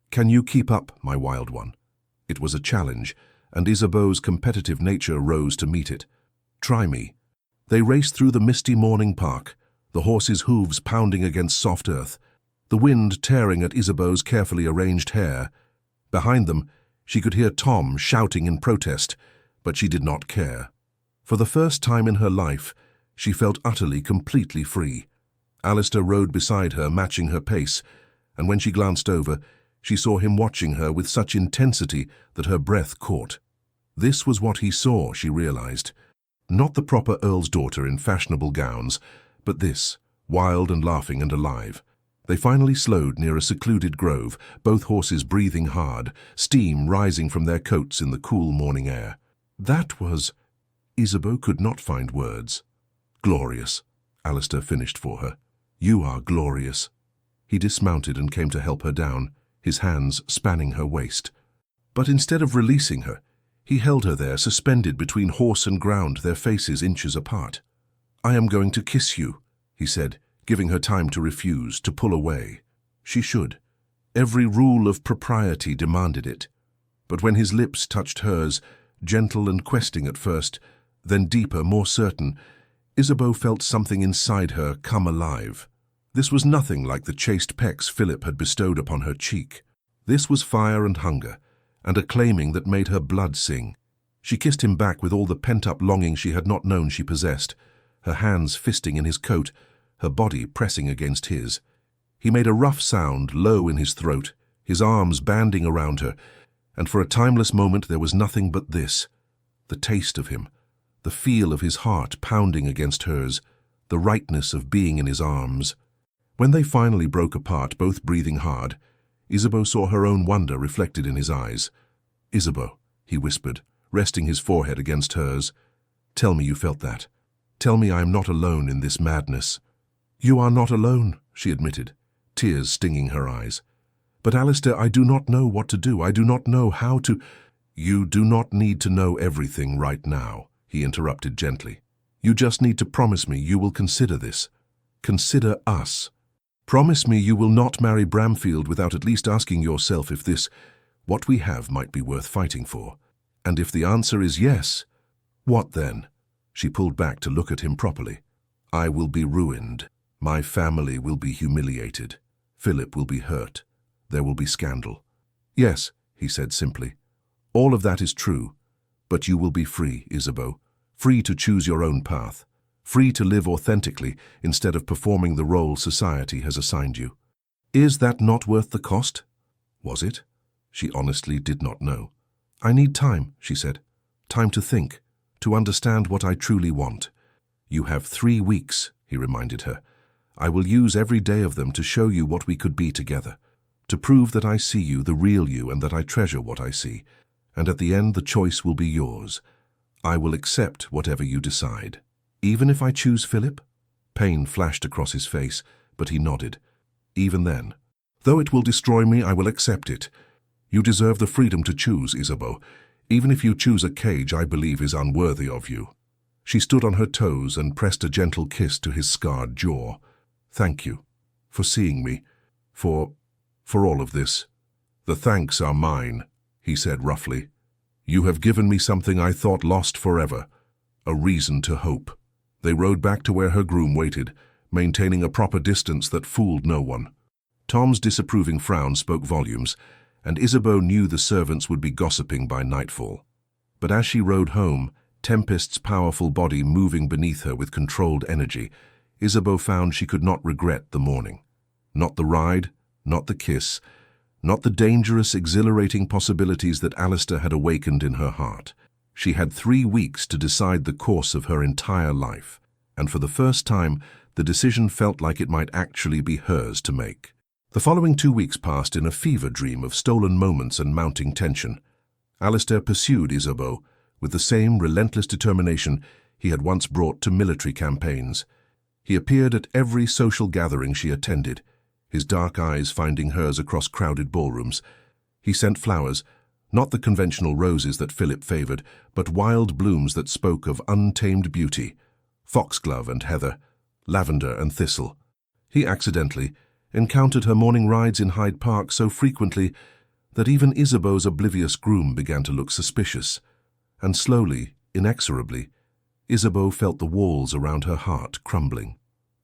Can you keep up, my wild one? It was a challenge, and Isabeau's competitive nature rose to meet it. Try me. They raced through the misty morning park, the horses' hooves pounding against soft earth, the wind tearing at Isabeau's carefully arranged hair. Behind them, she could hear Tom shouting in protest, but she did not care. For the first time in her life, she felt utterly, completely free. Alistair rode beside her, matching her pace, and when she glanced over, she saw him watching her with such intensity that her breath caught. This was what he saw, she realized. Not the proper Earl's daughter in fashionable gowns, but this, wild and laughing and alive. They finally slowed near a secluded grove, both horses breathing hard, steam rising from their coats in the cool morning air. That was... Isabeau could not find words. Glorious, Alistair finished for her. You are glorious. He dismounted and came to help her down, his hands spanning her waist. But instead of releasing her, he held her there, suspended between horse and ground, their faces inches apart. I am going to kiss you, he said, giving her time to refuse, to pull away. She should. Every rule of propriety demanded it. But when his lips touched hers, gentle and questing at first, then deeper, more certain, Isabeau felt something inside her come alive. This was nothing like the chaste pecks Philip had bestowed upon her cheek. This was fire and hunger, and a claiming that made her blood sing. She kissed him back with all the pent-up longing she had not known she possessed, her hands fisting in his coat, her body pressing against his. He made a rough sound, low in his throat, his arms banding around her, and for a timeless moment there was nothing but this, the taste of him, the feel of his heart pounding against hers, the rightness of being in his arms. When they finally broke apart, both breathing hard, Isabeau saw her own wonder reflected in his eyes. Isabeau, he whispered, resting his forehead against hers, tell me you felt that. Tell me I am not alone in this madness. You are not alone, she admitted, tears stinging her eyes. But Alistair, I do not know what to do. I do not know how to... You do not need to know everything right now, he interrupted gently. You just need to promise me you will consider this. Consider us. Promise me you will not marry Bramfield without at least asking yourself if this, what we have, might be worth fighting for. And if the answer is yes, what then? She pulled back to look at him properly. I will be ruined. My family will be humiliated. Philip will be hurt. There will be scandal. Yes, he said simply. All of that is true, but you will be free, Isabeau. Free to choose your own path. Free to live authentically instead of performing the role society has assigned you. Is that not worth the cost? Was it? She honestly did not know. I need time, she said. Time to think, to understand what I truly want. You have 3 weeks, he reminded her. I will use every day of them to show you what we could be together, to prove that I see you, the real you, and that I treasure what I see. And at the end, the choice will be yours. I will accept whatever you decide. Even if I choose Philip? Pain flashed across his face, but he nodded. Even then. Though it will destroy me, I will accept it. You deserve the freedom to choose, Isabeau. Even if you choose a cage I believe is unworthy of you. She stood on her toes and pressed a gentle kiss to his scarred jaw. Thank you. For seeing me. For all of this. The thanks are mine, he said roughly. You have given me something I thought lost forever, a reason to hope." They rode back to where her groom waited, maintaining a proper distance that fooled no one. Tom's disapproving frown spoke volumes, and Isabeau knew the servants would be gossiping by nightfall. But as she rode home, Tempest's powerful body moving beneath her with controlled energy, Isabeau found she could not regret the morning. Not the ride, not the kiss, not the dangerous, exhilarating possibilities that Alistair had awakened in her heart. She had 3 weeks to decide the course of her entire life, and for the first time, the decision felt like it might actually be hers to make. The following 2 weeks passed in a fever dream of stolen moments and mounting tension. Alistair pursued Isabeau with the same relentless determination he had once brought to military campaigns. He appeared at every social gathering she attended, his dark eyes finding hers across crowded ballrooms. He sent flowers, not the conventional roses that Philip favored, but wild blooms that spoke of untamed beauty, foxglove and heather, lavender and thistle. He accidentally encountered her morning rides in Hyde Park so frequently that even Isabeau's oblivious groom began to look suspicious, and slowly, inexorably, Isabeau felt the walls around her heart crumbling.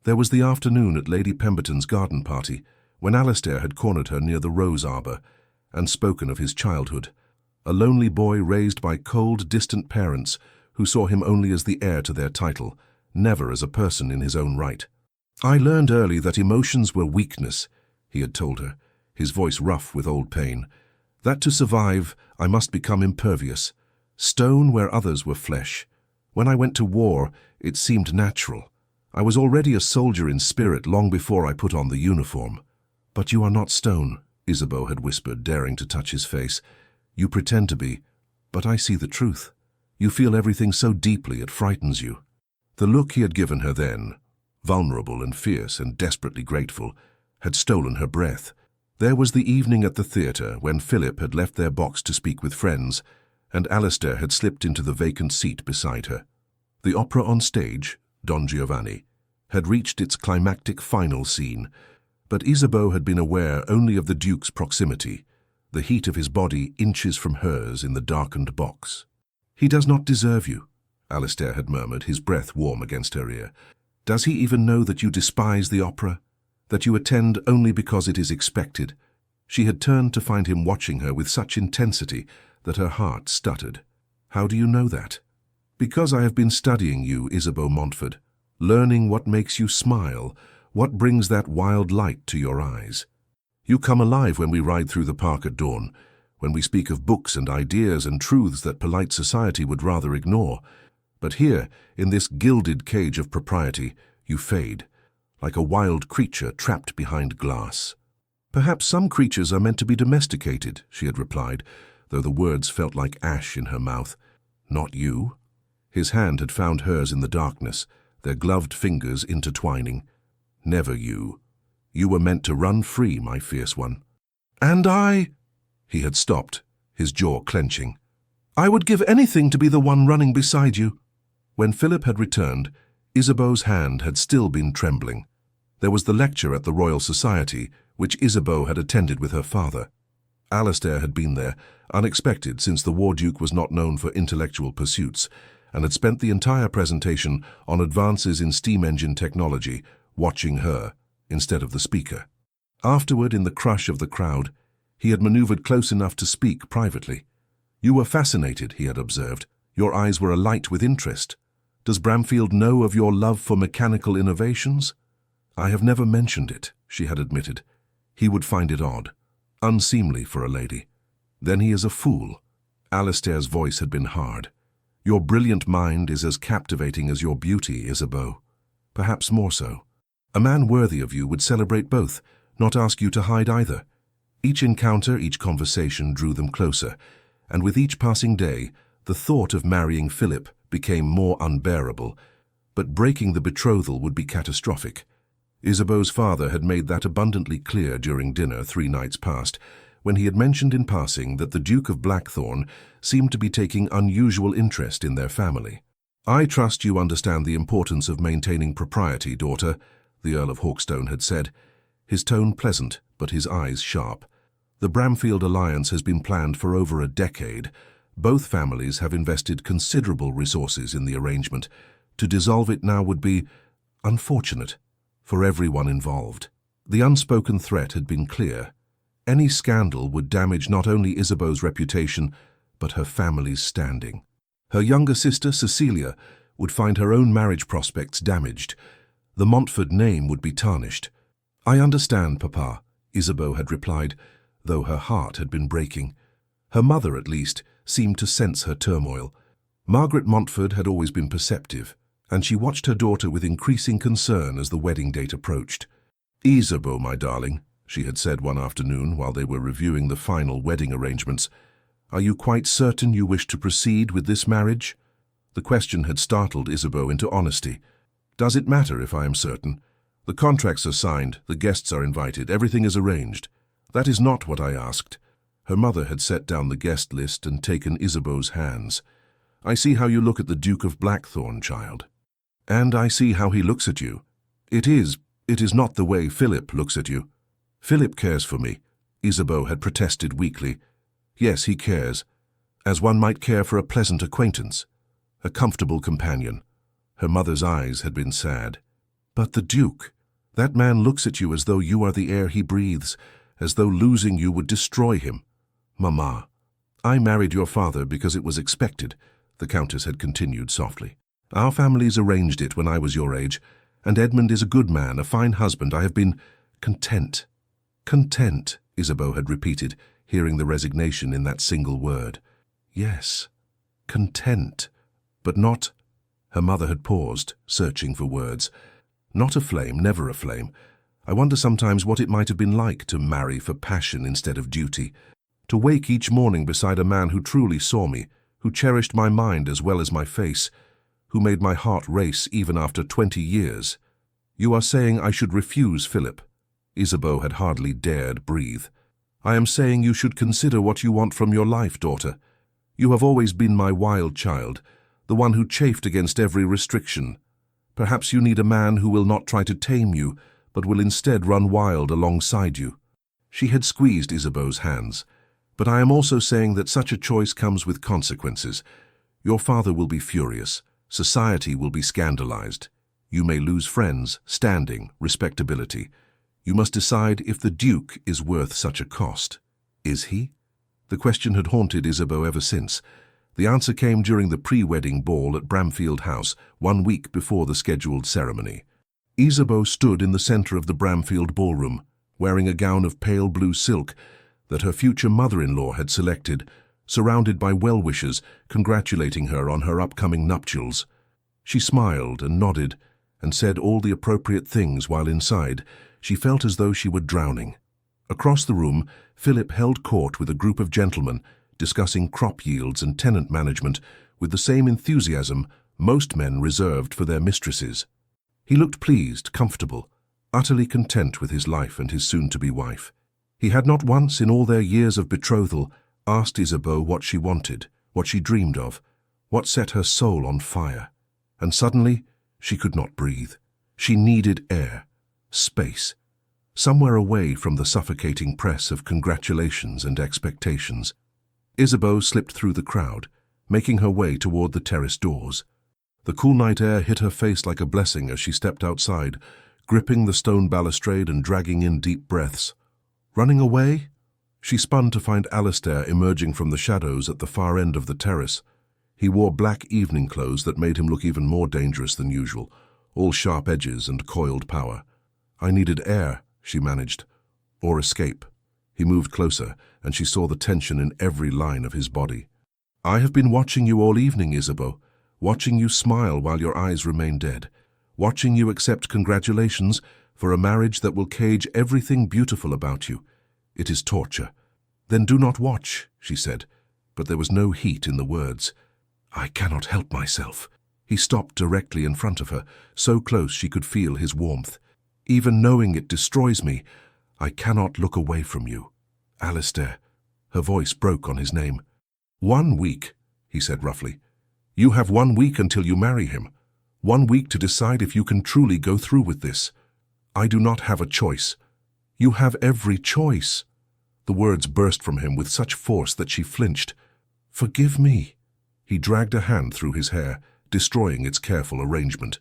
There was the afternoon at Lady Pemberton's garden party, when Alistair had cornered her near the rose arbor and spoken of his childhood, a lonely boy raised by cold, distant parents who saw him only as the heir to their title, never as a person in his own right. "I learned early that emotions were weakness," he had told her, his voice rough with old pain. "That to survive, I must become impervious, stone where others were flesh. When I went to war, it seemed natural. I was already a soldier in spirit long before I put on the uniform." "But you are not stone," Isabeau had whispered, daring to touch his face. "You pretend to be, but I see the truth. You feel everything so deeply it frightens you." The look he had given her then, vulnerable and fierce and desperately grateful, had stolen her breath. There was the evening at the theatre when Philip had left their box to speak with friends, and Alistair had slipped into the vacant seat beside her. The opera on stage, Don Giovanni, had reached its climactic final scene, but Isabeau had been aware only of the Duke's proximity, the heat of his body inches from hers in the darkened box. "He does not deserve you," Alistair had murmured, his breath warm against her ear. "Does he even know that you despise the opera, that you attend only because it is expected?" She had turned to find him watching her with such intensity that her heart stuttered. "How do you know that?" "Because I have been studying you, Isabeau Montford, learning what makes you smile, what brings that wild light to your eyes. You come alive when we ride through the park at dawn, when we speak of books and ideas and truths that polite society would rather ignore. But here, in this gilded cage of propriety, you fade, like a wild creature trapped behind glass." "Perhaps some creatures are meant to be domesticated," she had replied, though the words felt like ash in her mouth. "Not you." His hand had found hers in the darkness, their gloved fingers intertwining. "Never you. You were meant to run free, my fierce one." "And I—" He had stopped, his jaw clenching. "I would give anything to be the one running beside you." When Philip had returned, Isabeau's hand had still been trembling. There was the lecture at the Royal Society, which Isabeau had attended with her father. Alistair had been there, unexpected since the War Duke was not known for intellectual pursuits, and had spent the entire presentation on advances in steam engine technology, watching her instead of the speaker. Afterward, in the crush of the crowd, he had maneuvered close enough to speak privately. "You were fascinated," he had observed. "Your eyes were alight with interest. Does Bramfield know of your love for mechanical innovations?" "I have never mentioned it," she had admitted. "He would find it odd, unseemly for a lady." "Then he is a fool." Alistair's voice had been hard. "Your brilliant mind is as captivating as your beauty, Isabeau. Perhaps more so. A man worthy of you would celebrate both, not ask you to hide either." Each encounter, each conversation drew them closer, and with each passing day, the thought of marrying Philip became more unbearable, but breaking the betrothal would be catastrophic. Isabeau's father had made that abundantly clear during dinner 3 nights past, when he had mentioned in passing that the Duke of Blackthorn seemed to be taking unusual interest in their family. "I trust you understand the importance of maintaining propriety, daughter," the Earl of Hawkstone had said, his tone pleasant but his eyes sharp. "The Bramfield alliance has been planned for over a decade, Both families have invested considerable resources in the arrangement. To dissolve it now would be unfortunate for everyone involved. The unspoken threat had been clear. Any scandal would damage not only Isabeau's reputation, but her family's standing. Her younger sister, Cecilia, would find her own marriage prospects damaged. The Montford name would be tarnished. "I understand, Papa," Isabeau had replied, though her heart had been breaking. Her mother, at least, seemed to sense her turmoil. Margaret Montford had always been perceptive, and she watched her daughter with increasing concern as the wedding date approached. "Isabeau, my darling," she had said one afternoon while they were reviewing the final wedding arrangements, "are you quite certain you wish to proceed with this marriage?" The question had startled Isabeau into honesty. "Does it matter if I am certain? The contracts are signed, the guests are invited, everything is arranged." "That is not what I asked." Her mother had set down the guest list and taken Isabeau's hands. "I see how you look at the Duke of Blackthorn, child. And I see how he looks at you. It is not the way Philip looks at you." "Philip cares for me," Isabeau had protested weakly. "Yes, he cares, as one might care for a pleasant acquaintance, a comfortable companion." Her mother's eyes had been sad. "But the Duke, that man looks at you as though you are the air he breathes, as though losing you would destroy him." "Mamma, I married your father because it was expected," the Countess had continued softly. "Our families arranged it when I was your age, and Edmund is a good man, a fine husband. I have been content." "Content," Isabeau had repeated, hearing the resignation in that single word. "Yes, content, but not—" Her mother had paused, searching for words. "Not a flame, never a flame. I wonder sometimes what it might have been like to marry for passion instead of duty. To wake each morning beside a man who truly saw me, who cherished my mind as well as my face, who made my heart race even after 20 years. You are saying I should refuse Philip." Isabeau had hardly dared breathe. "I am saying you should consider what you want from your life, daughter. You have always been my wild child, the one who chafed against every restriction. Perhaps you need a man who will not try to tame you, but will instead run wild alongside you." She had squeezed Isabeau's hands. "But I am also saying that such a choice comes with consequences. Your father will be furious. Society will be scandalized. You may lose friends, standing, respectability. You must decide if the Duke is worth such a cost." "Is he?" The question had haunted Isabeau ever since. The answer came during the pre-wedding ball at Bramfield House, 1 week before the scheduled ceremony. Isabeau stood in the center of the Bramfield ballroom, wearing a gown of pale blue silk that her future mother-in-law had selected, surrounded by well-wishers congratulating her on her upcoming nuptials. She smiled and nodded and said all the appropriate things while inside she felt as though she were drowning. Across the room, Philip held court with a group of gentlemen discussing crop yields and tenant management with the same enthusiasm most men reserved for their mistresses. He looked pleased, comfortable, utterly content with his life and his soon-to-be wife. He had not once in all their years of betrothal asked Isabeau what she wanted, what she dreamed of, what set her soul on fire. And suddenly, she could not breathe. She needed air, space, somewhere away from the suffocating press of congratulations and expectations. Isabeau slipped through the crowd, making her way toward the terrace doors. The cool night air hit her face like a blessing as she stepped outside, gripping the stone balustrade and dragging in deep breaths. Running away? She spun to find Alistair emerging from the shadows at the far end of the terrace. He wore black evening clothes that made him look even more dangerous than usual, all sharp edges and coiled power. "I needed air," she managed, "or escape." He moved closer, and she saw the tension in every line of his body. "I have been watching you all evening, Isabeau, watching you smile while your eyes remain dead, watching you accept congratulations for a marriage that will cage everything beautiful about you. It is torture." "Then do not watch," she said, but there was no heat in the words. "I cannot help myself." He stopped directly in front of her, so close she could feel his warmth. "Even knowing it destroys me, I cannot look away from you. Alistair." Her voice broke on his name. 1 week, he said roughly. "You have 1 week until you marry him. 1 week to decide if you can truly go through with this. I do not have a choice." "You have every choice." The words burst from him with such force that she flinched. Forgive me." He dragged a hand through his hair, destroying its careful arrangement.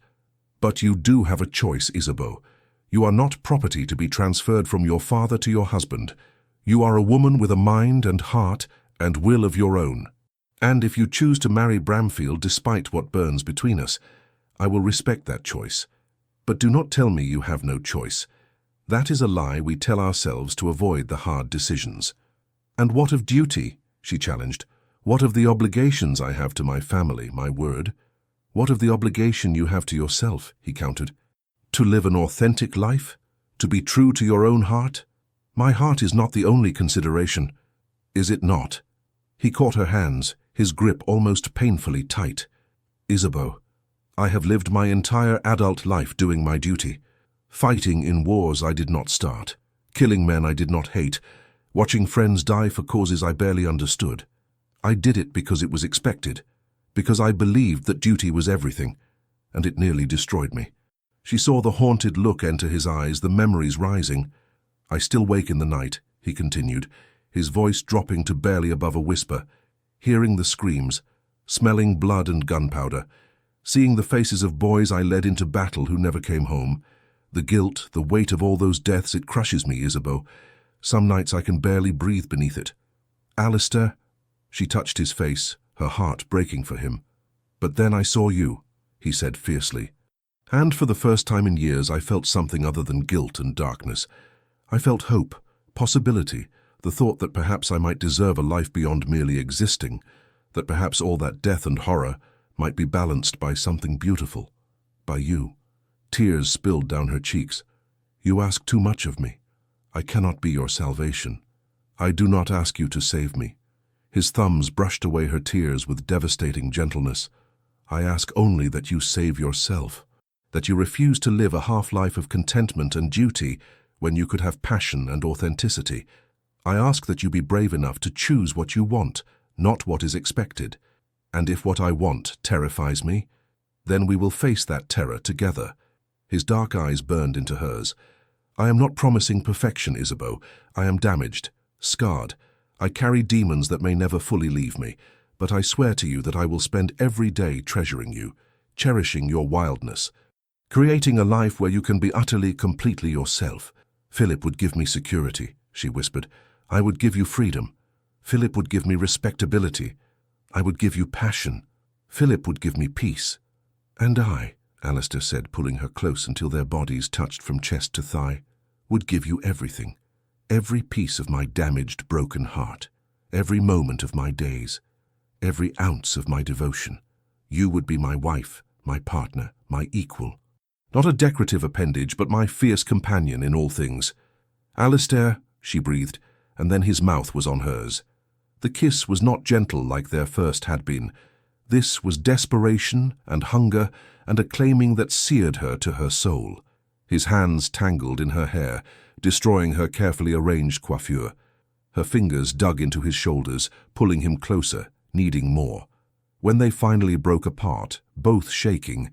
"But you do have a choice, Isabeau. You are not property to be transferred from your father to your husband. You are a woman with a mind and heart and will of your own. And if you choose to marry Bramfield despite what burns between us, I will respect that choice. But do not tell me you have no choice. That is a lie we tell ourselves to avoid the hard decisions." "And what of duty?" she challenged. "What of the obligations I have to my family, my word? What of the obligation you have to yourself?" he countered. "To live an authentic life? To be true to your own heart? My heart is not the only consideration." "Is it not?" He caught her hands, his grip almost painfully tight. "Isabeau, I have lived my entire adult life doing my duty, fighting in wars I did not start, killing men I did not hate, watching friends die for causes I barely understood. I did it because it was expected, because I believed that duty was everything, and it nearly destroyed me." She saw the haunted look enter his eyes, the memories rising. "I still wake in the night," he continued, his voice dropping to barely above a whisper, hearing the screams, smelling blood and gunpowder, seeing the faces of boys I led into battle who never came home. The guilt, the weight of all those deaths, it crushes me, Isabeau. Some nights I can barely breathe beneath it." "Alistair," she touched his face, her heart breaking for him. "But then I saw you," he said fiercely. "And for the first time in years I felt something other than guilt and darkness. I felt hope, possibility, the thought that perhaps I might deserve a life beyond merely existing, that perhaps all that death and horror might be balanced by something beautiful, by you." Tears spilled down her cheeks. "You ask too much of me. I cannot be your salvation. I do not ask you to save me." His thumbs brushed away her tears with devastating gentleness. "I ask only that you save yourself, that you refuse to live a half-life of contentment and duty when you could have passion and authenticity. I ask that you be brave enough to choose what you want, not what is expected. And if what I want terrifies me, then we will face that terror together." His dark eyes burned into hers. "I am not promising perfection, Isabeau. I am damaged, scarred. I carry demons that may never fully leave me, but I swear to you that I will spend every day treasuring you, cherishing your wildness, creating a life where you can be utterly, completely yourself." "Philip would give me security," she whispered. "I would give you freedom. Philip would give me respectability. I would give you passion. Philip would give me peace." "And I," Alistair said, pulling her close until their bodies touched from chest to thigh, "would give you everything. Every piece of my damaged, broken heart, every moment of my days, every ounce of my devotion. You would be my wife, my partner, my equal. Not a decorative appendage, but my fierce companion in all things." "Alistair," she breathed, and then his mouth was on hers. The kiss was not gentle like their first had been. This was desperation and hunger and a claiming that seared her to her soul. His hands tangled in her hair, destroying her carefully arranged coiffure. Her fingers dug into his shoulders, pulling him closer, needing more. When they finally broke apart, both shaking,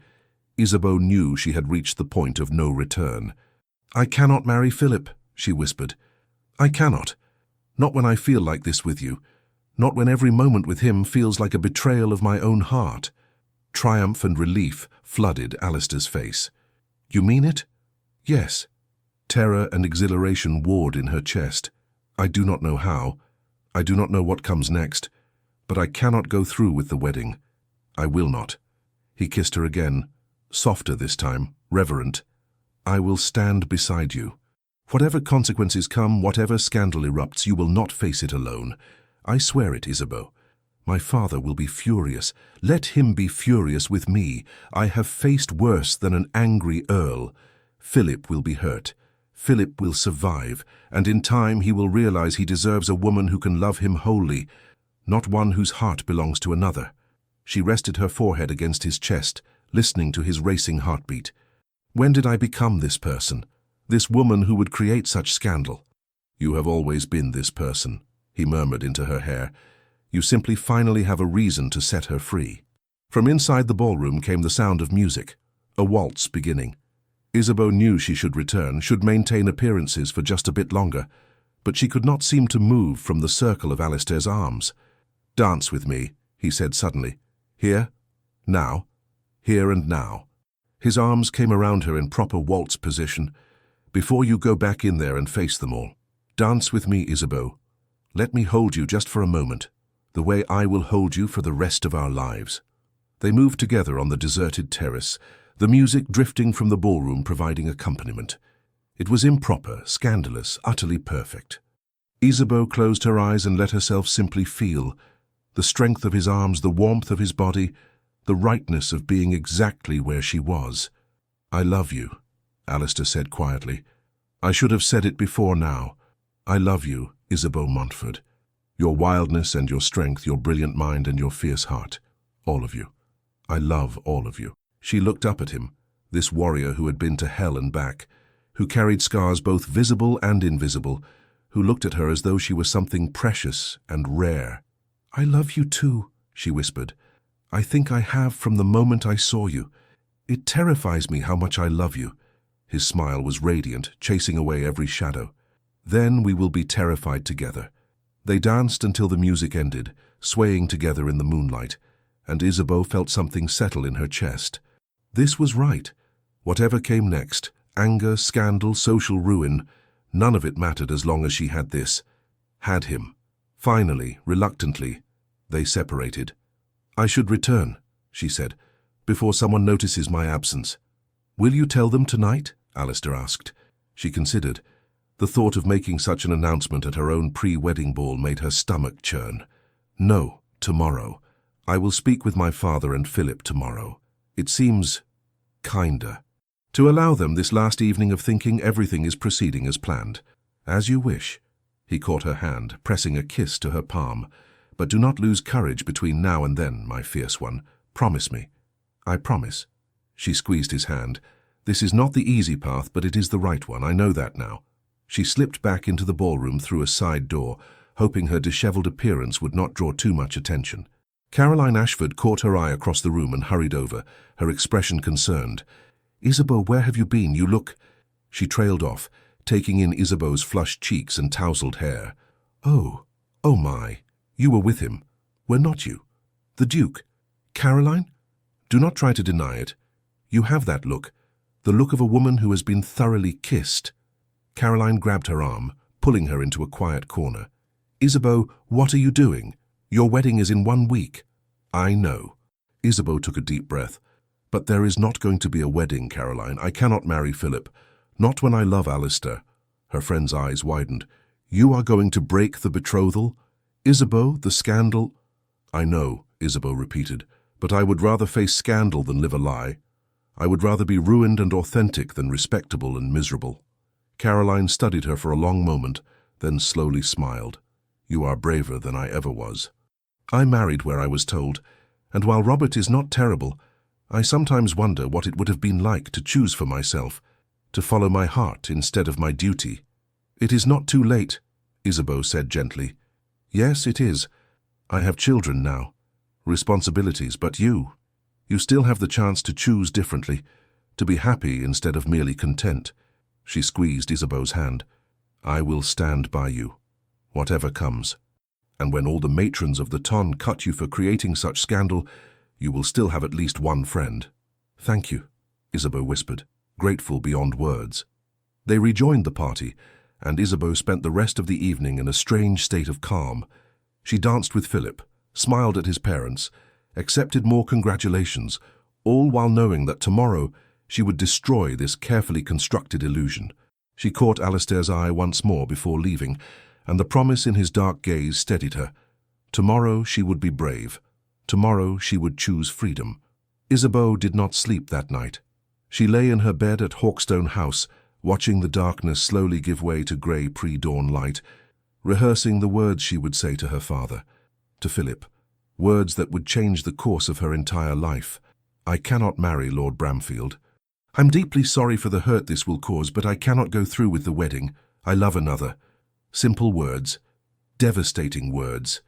Isabeau knew she had reached the point of no return. "I cannot marry Philip," she whispered. "I cannot. Not when I feel like this with you. Not when every moment with him feels like a betrayal of my own heart." Triumph and relief flooded Alistair's face. "You mean it?" "Yes." Terror and exhilaration warred in her chest. "I do not know how. I do not know what comes next. But I cannot go through with the wedding. I will not." He kissed her again, softer this time, reverent. "I will stand beside you. Whatever consequences come, whatever scandal erupts, you will not face it alone. I swear it, Isabeau. My father will be furious. Let him be furious with me. I have faced worse than an angry Earl. Philip will be hurt. Philip will survive, and in time he will realize he deserves a woman who can love him wholly, not one whose heart belongs to another." She rested her forehead against his chest, listening to his racing heartbeat. "When did I become this person? This woman who would create such scandal?" "You have always been this person," he murmured into her hair. "You simply finally have a reason to set her free." From inside the ballroom came the sound of music, a waltz beginning. Isabeau knew she should return, should maintain appearances for just a bit longer, but she could not seem to move from the circle of Alistair's arms. "Dance with me," he said suddenly. "Here, now, here and now." His arms came around her in proper waltz position. "Before you go back in there and face them all. Dance with me, Isabeau. Let me hold you just for a moment, the way I will hold you for the rest of our lives." They moved together on the deserted terrace, the music drifting from the ballroom providing accompaniment. It was improper, scandalous, utterly perfect. Isabeau closed her eyes and let herself simply feel the strength of his arms, the warmth of his body, the rightness of being exactly where she was. "I love you," Alistair said quietly. "I should have said it before now. I love you, Isabeau Montford. Your wildness and your strength, your brilliant mind and your fierce heart. All of you. I love all of you." She looked up at him, this warrior who had been to hell and back, who carried scars both visible and invisible, who looked at her as though she were something precious and rare. "I love you too," she whispered. "I think I have from the moment I saw you. It terrifies me how much I love you." His smile was radiant, chasing away every shadow. "Then we will be terrified together." They danced until the music ended, swaying together in the moonlight, and Isabeau felt something settle in her chest. This was right. Whatever came next, anger, scandal, social ruin, none of it mattered as long as she had this, had him. Finally, reluctantly, they separated. "I should return," she said, "before someone notices my absence." "Will you tell them tonight?" Alistair asked. She considered. The thought of making such an announcement at her own pre-wedding ball made her stomach churn. "No, tomorrow. I will speak with my father and Philip tomorrow. It seems kinder. To allow them this last evening of thinking everything is proceeding as planned. As you wish." He caught her hand, pressing a kiss to her palm. "But do not lose courage between now and then, my fierce one. Promise me." "I promise." She squeezed his hand. "This is not the easy path, but it is the right one. I know that now." She slipped back into the ballroom through a side door, hoping her disheveled appearance would not draw too much attention. Caroline Ashford caught her eye across the room and hurried over, her expression concerned. "Isabeau, where have you been? You look—" She trailed off, taking in Isabeau's flushed cheeks and tousled hair. "Oh, oh my, you were with him. Were not you? The Duke? Caroline? Do not try to deny it. You have that look, the look of a woman who has been thoroughly kissed." Caroline grabbed her arm, pulling her into a quiet corner. "Isabeau, what are you doing? Your wedding is in 1 week." "I know." Isabeau took a deep breath. "But there is not going to be a wedding, Caroline. I cannot marry Philip. Not when I love Alistair." Her friend's eyes widened. "You are going to break the betrothal? Isabeau, the scandal—" "I know," Isabeau repeated, "but I would rather face scandal than live a lie. I would rather be ruined and authentic than respectable and miserable." Caroline studied her for a long moment, then slowly smiled. "You are braver than I ever was. I married where I was told, and while Robert is not terrible, I sometimes wonder what it would have been like to choose for myself, to follow my heart instead of my duty." "It is not too late," Isabeau said gently. "Yes, it is. I have children now, responsibilities, but you still have the chance to choose differently, to be happy instead of merely content." She squeezed Isabeau's hand. "I will stand by you, whatever comes. And when all the matrons of the ton cut you for creating such scandal, you will still have at least one friend." "Thank you," Isabeau whispered, grateful beyond words. They rejoined the party, and Isabeau spent the rest of the evening in a strange state of calm. She danced with Philip, smiled at his parents, accepted more congratulations, all while knowing that tomorrow she would destroy this carefully constructed illusion. She caught Alistair's eye once more before leaving, and the promise in his dark gaze steadied her. Tomorrow she would be brave. Tomorrow she would choose freedom. Isabeau did not sleep that night. She lay in her bed at Hawkstone House, watching the darkness slowly give way to grey pre-dawn light, rehearsing the words she would say to her father, to Philip, words that would change the course of her entire life. "I cannot marry Lord Bramfield. I'm deeply sorry for the hurt this will cause, but I cannot go through with the wedding. I love another." Simple words, devastating words.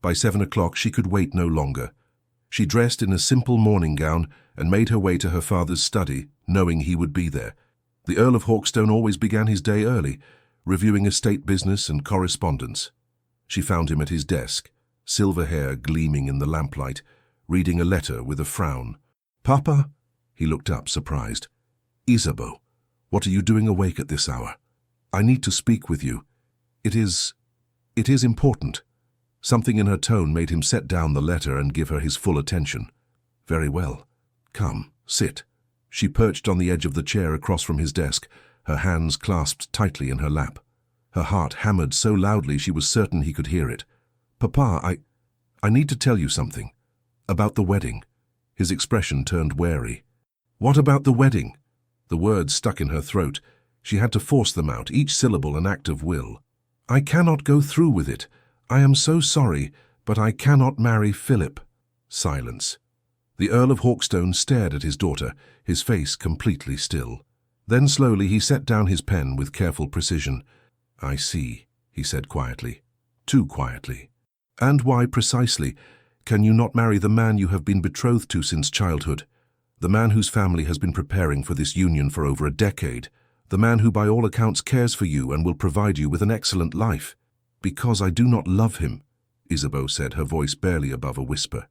By 7 o'clock she could wait no longer. She dressed in a simple morning gown and made her way to her father's study, knowing he would be there. The Earl of Hawkstone always began his day early, reviewing estate business and correspondence. She found him at his desk, silver hair gleaming in the lamplight, reading a letter with a frown. "Papa?" He looked up, surprised. "Isabeau, what are you doing awake at this hour? I need to speak with you. It is important." Something in her tone made him set down the letter and give her his full attention. "Very well. Come, sit." She perched on the edge of the chair across from his desk, her hands clasped tightly in her lap. Her heart hammered so loudly she was certain he could hear it. "Papa, I need to tell you something. About the wedding." His expression turned wary. "What about the wedding?" The words stuck in her throat. She had to force them out, each syllable an act of will. "I cannot go through with it. I am so sorry, but I cannot marry Philip." Silence. The Earl of Hawkstone stared at his daughter, his face completely still. Then slowly he set down his pen with careful precision. "I see," he said quietly. Too quietly. "And why precisely? Can you not marry the man you have been betrothed to since childhood? The man whose family has been preparing for this union for over a decade? The man who by all accounts cares for you and will provide you with an excellent life?" "Because I do not love him," Isabeau said, her voice barely above a whisper.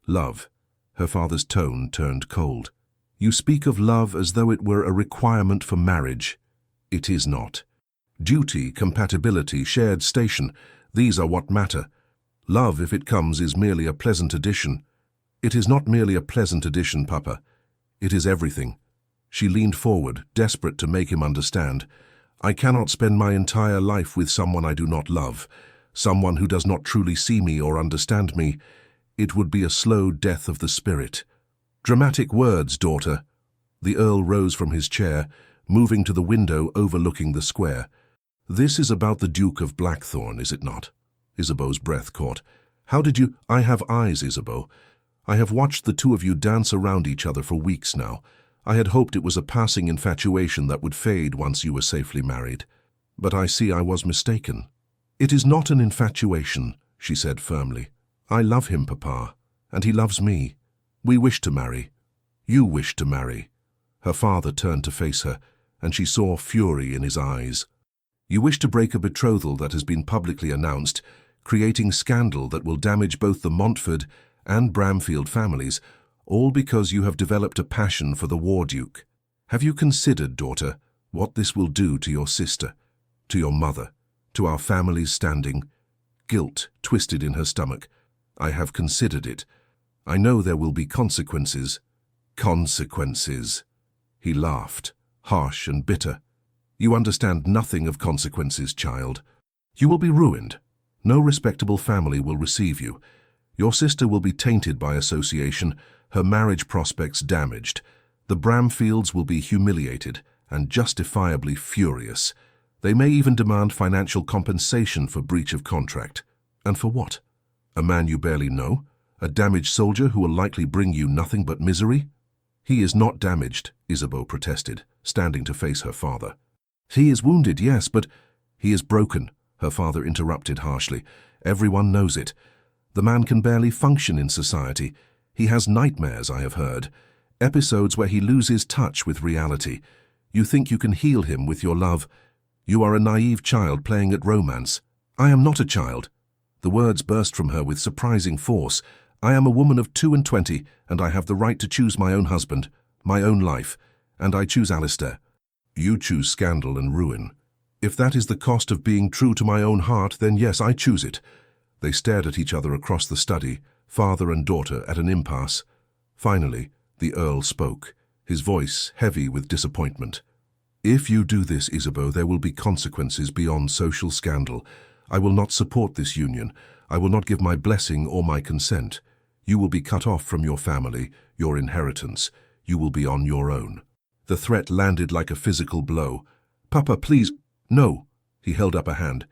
"Love." Her father's tone turned cold. "You speak of love as though it were a requirement for marriage. It is not. Duty, compatibility, shared station, these are what matter. Love, if it comes, is merely a pleasant addition." "It is not merely a pleasant addition, Papa. It is everything." She leaned forward, desperate to make him understand. "I cannot spend my entire life with someone I do not love, someone who does not truly see me or understand me. It would be a slow death of the spirit." "Dramatic words, daughter." The Earl rose from his chair, moving to the window overlooking the square. "This is about the Duke of Blackthorn, is it not?" Isabeau's breath caught. "How did you—" "I have eyes, Isabeau. I have watched the two of you dance around each other for weeks now. I had hoped it was a passing infatuation that would fade once you were safely married. But I see I was mistaken." "It is not an infatuation," she said firmly. "I love him, Papa, and he loves me. We wish to marry. You wish to marry." Her father turned to face her, and she saw fury in his eyes. "You wish to break a betrothal that has been publicly announced, creating scandal that will damage both the Montford and Bramfield families, all because you have developed a passion for the War Duke. Have you considered, daughter, what this will do to your sister, to your mother, to our family's standing?" Guilt twisted in her stomach. "I have considered it. I know there will be consequences." "Consequences." He laughed, harsh and bitter. "You understand nothing of consequences, child. You will be ruined. No respectable family will receive you. Your sister will be tainted by association, her marriage prospects damaged. The Bramfields will be humiliated and justifiably furious. They may even demand financial compensation for breach of contract. And for what? A man you barely know? A damaged soldier who will likely bring you nothing but misery?" "He is not damaged," Isabeau protested, standing to face her father. "He is wounded, yes, but—" "He is broken," her father interrupted harshly. "Everyone knows it. The man can barely function in society. He has nightmares, I have heard. Episodes where he loses touch with reality. You think you can heal him with your love. You are a naive child playing at romance." "I am not a child." The words burst from her with surprising force. "I am a woman of 22, and I have the right to choose my own husband, my own life, and I choose Alistair." "You choose scandal and ruin. If that is the cost of being true to my own heart, then yes, I choose it." They stared at each other across the study, father and daughter at an impasse. Finally, the Earl spoke, his voice heavy with disappointment. "If you do this, Isabeau, there will be consequences beyond social scandal. I will not support this union. I will not give my blessing or my consent. You will be cut off from your family, your inheritance. You will be on your own." The threat landed like a physical blow. "Papa, please—" "No." He held up a hand.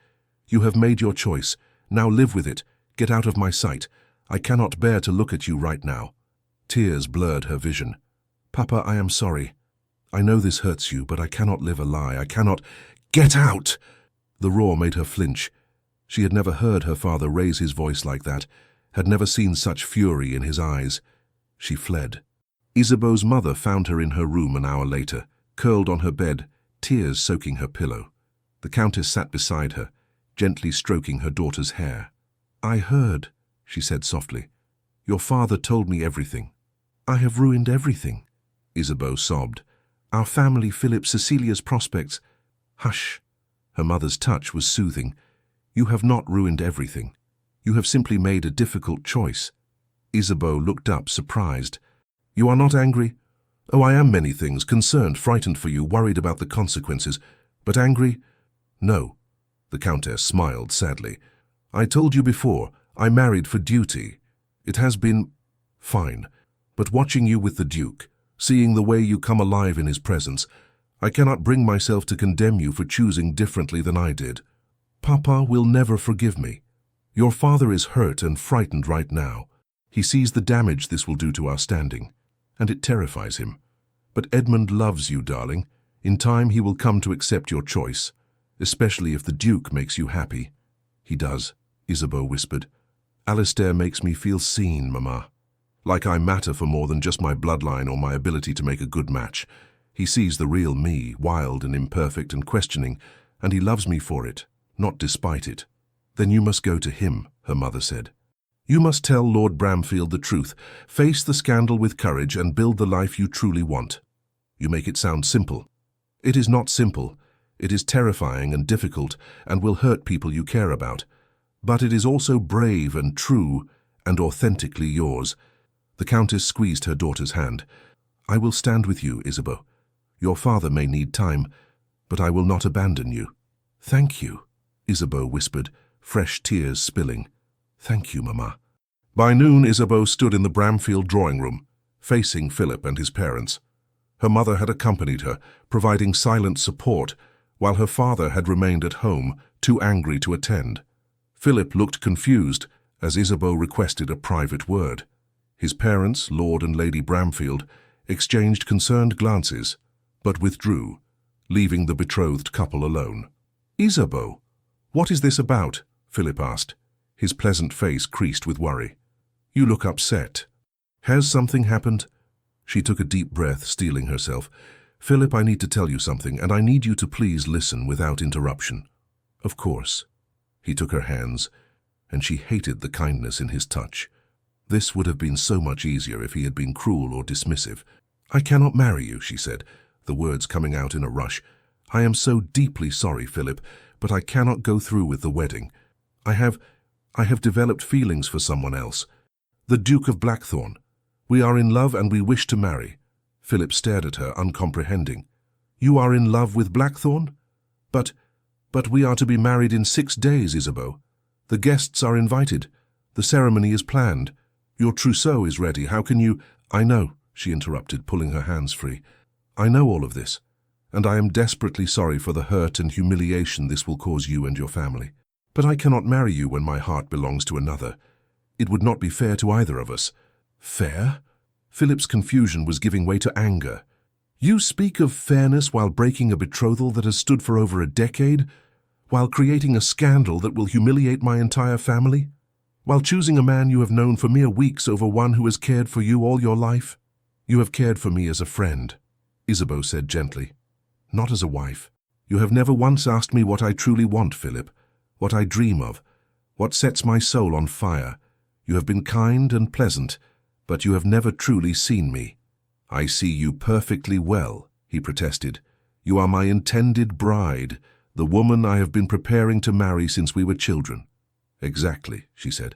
"You have made your choice. Now live with it. Get out of my sight. I cannot bear to look at you right now." Tears blurred her vision. "Papa, I am sorry. I know this hurts you, but I cannot live a lie. I cannot—" "Get out!" The roar made her flinch. She had never heard her father raise his voice like that, had never seen such fury in his eyes. She fled. Isabeau's mother found her in her room an hour later, curled on her bed, tears soaking her pillow. The Countess sat beside her, gently stroking her daughter's hair. "I heard," she said softly. "Your father told me everything." "I have ruined everything," Isabeau sobbed. "Our family, Philip, Cecilia's prospects." "Hush." Her mother's touch was soothing. "You have not ruined everything. You have simply made a difficult choice." Isabeau looked up, surprised. "You are not angry?" "Oh, I am many things, concerned, frightened for you, worried about the consequences. But angry? No." The Countess smiled sadly. "I told you before, I married for duty. It has been fine. But watching you with the Duke, seeing the way you come alive in his presence, I cannot bring myself to condemn you for choosing differently than I did. Papa will never forgive me. Your father is hurt and frightened right now. He sees the damage this will do to our standing, and it terrifies him. But Edmund loves you, darling. In time he will come to accept your choice, especially if the Duke makes you happy." "He does," Isabeau whispered. "Alistair makes me feel seen, Mama. Like I matter for more than just my bloodline or my ability to make a good match. He sees the real me, wild and imperfect and questioning, and he loves me for it, not despite it." "Then you must go to him," her mother said. "You must tell Lord Bramfield the truth, face the scandal with courage and build the life you truly want. You make it sound simple. It is not simple. It is terrifying and difficult and will hurt people you care about. But it is also brave and true and authentically yours." The Countess squeezed her daughter's hand. "I will stand with you, Isabeau. Your father may need time, but I will not abandon you." "Thank you," Isabeau whispered, fresh tears spilling. "Thank you, Mama." By noon, Isabeau stood in the Bramfield drawing room, facing Philip and his parents. Her mother had accompanied her, providing silent support, while her father had remained at home, too angry to attend. Philip looked confused as Isabeau requested a private word. His parents, Lord and Lady Bramfield, exchanged concerned glances, but withdrew, leaving the betrothed couple alone. "Isabeau, what is this about?" Philip asked, his pleasant face creased with worry. "You look upset. Has something happened?" She took a deep breath, steeling herself. "Philip, I need to tell you something, and I need you to please listen without interruption." "Of course." He took her hands, and she hated the kindness in his touch. This would have been so much easier if he had been cruel or dismissive. "I cannot marry you," she said, the words coming out in a rush. "I am so deeply sorry, Philip, but I cannot go through with the wedding. I have developed feelings for someone else. The Duke of Blackthorn. We are in love and we wish to marry." Philip stared at her, uncomprehending. "You are in love with Blackthorn? But we are to be married in 6 days, Isabeau. The guests are invited. The ceremony is planned. Your trousseau is ready. How can you—" "I know," she interrupted, pulling her hands free. "I know all of this, and I am desperately sorry for the hurt and humiliation this will cause you and your family. But I cannot marry you when my heart belongs to another. It would not be fair to either of us." "Fair?" Philip's confusion was giving way to anger. "You speak of fairness while breaking a betrothal that has stood for over a decade? While creating a scandal that will humiliate my entire family? While choosing a man you have known for mere weeks over one who has cared for you all your life?" "You have cared for me as a friend," Isabeau said gently. "Not as a wife. You have never once asked me what I truly want, Philip, what I dream of, what sets my soul on fire. You have been kind and pleasant, but you have never truly seen me." "I see you perfectly well," he protested. "You are my intended bride, the woman I have been preparing to marry since we were children." "Exactly," she said.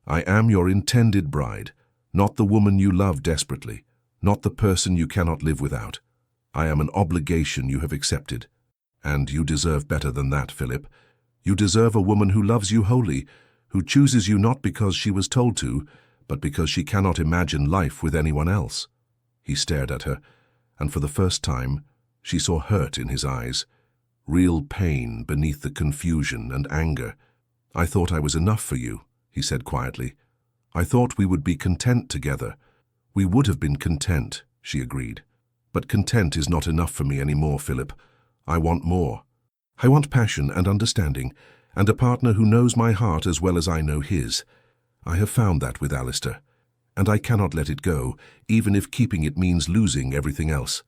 "I am your intended bride, not the woman you love desperately, not the person you cannot live without. I am an obligation you have accepted. And you deserve better than that, Philip. You deserve a woman who loves you wholly, who chooses you not because she was told to, but because she cannot imagine life with anyone else." He stared at her, and for the first time, she saw hurt in his eyes, real pain beneath the confusion and anger. "I thought I was enough for you," he said quietly. "I thought we would be content together." "We would have been content," she agreed. "But content is not enough for me anymore, Philip. I want more. I want passion and understanding, and a partner who knows my heart as well as I know his. I have found that with Alistair, and I cannot let it go, even if keeping it means losing everything else."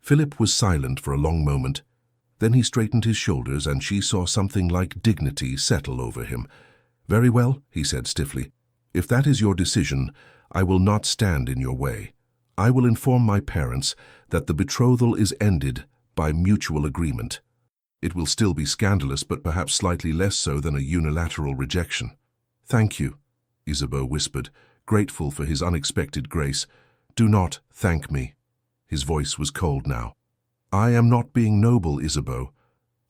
Philip was silent for a long moment. Then he straightened his shoulders, and she saw something like dignity settle over him. "Very well," he said stiffly. If that is your decision, I will not stand in your way. I will inform my parents that the betrothal is ended by mutual agreement. It will still be scandalous, but perhaps slightly less so than a unilateral rejection. Thank you, Isabeau whispered, grateful for his unexpected grace. Do not thank me. His voice was cold now. I am not being noble, Isabeau.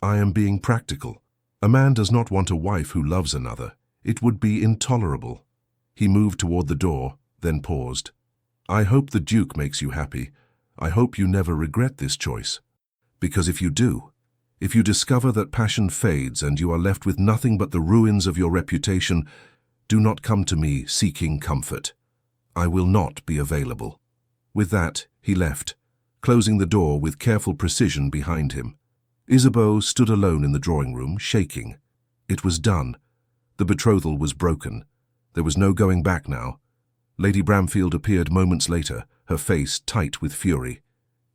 I am being practical. A man does not want a wife who loves another. It would be intolerable. He moved toward the door, then paused. I hope the Duke makes you happy. I hope you never regret this choice. Because if you do, if you discover that passion fades and you are left with nothing but the ruins of your reputation, do not come to me seeking comfort. I will not be available. With that, he left, closing the door with careful precision behind him. Isabeau stood alone in the drawing room, shaking. It was done. The betrothal was broken. There was no going back now. Lady Bramfield appeared moments later, her face tight with fury.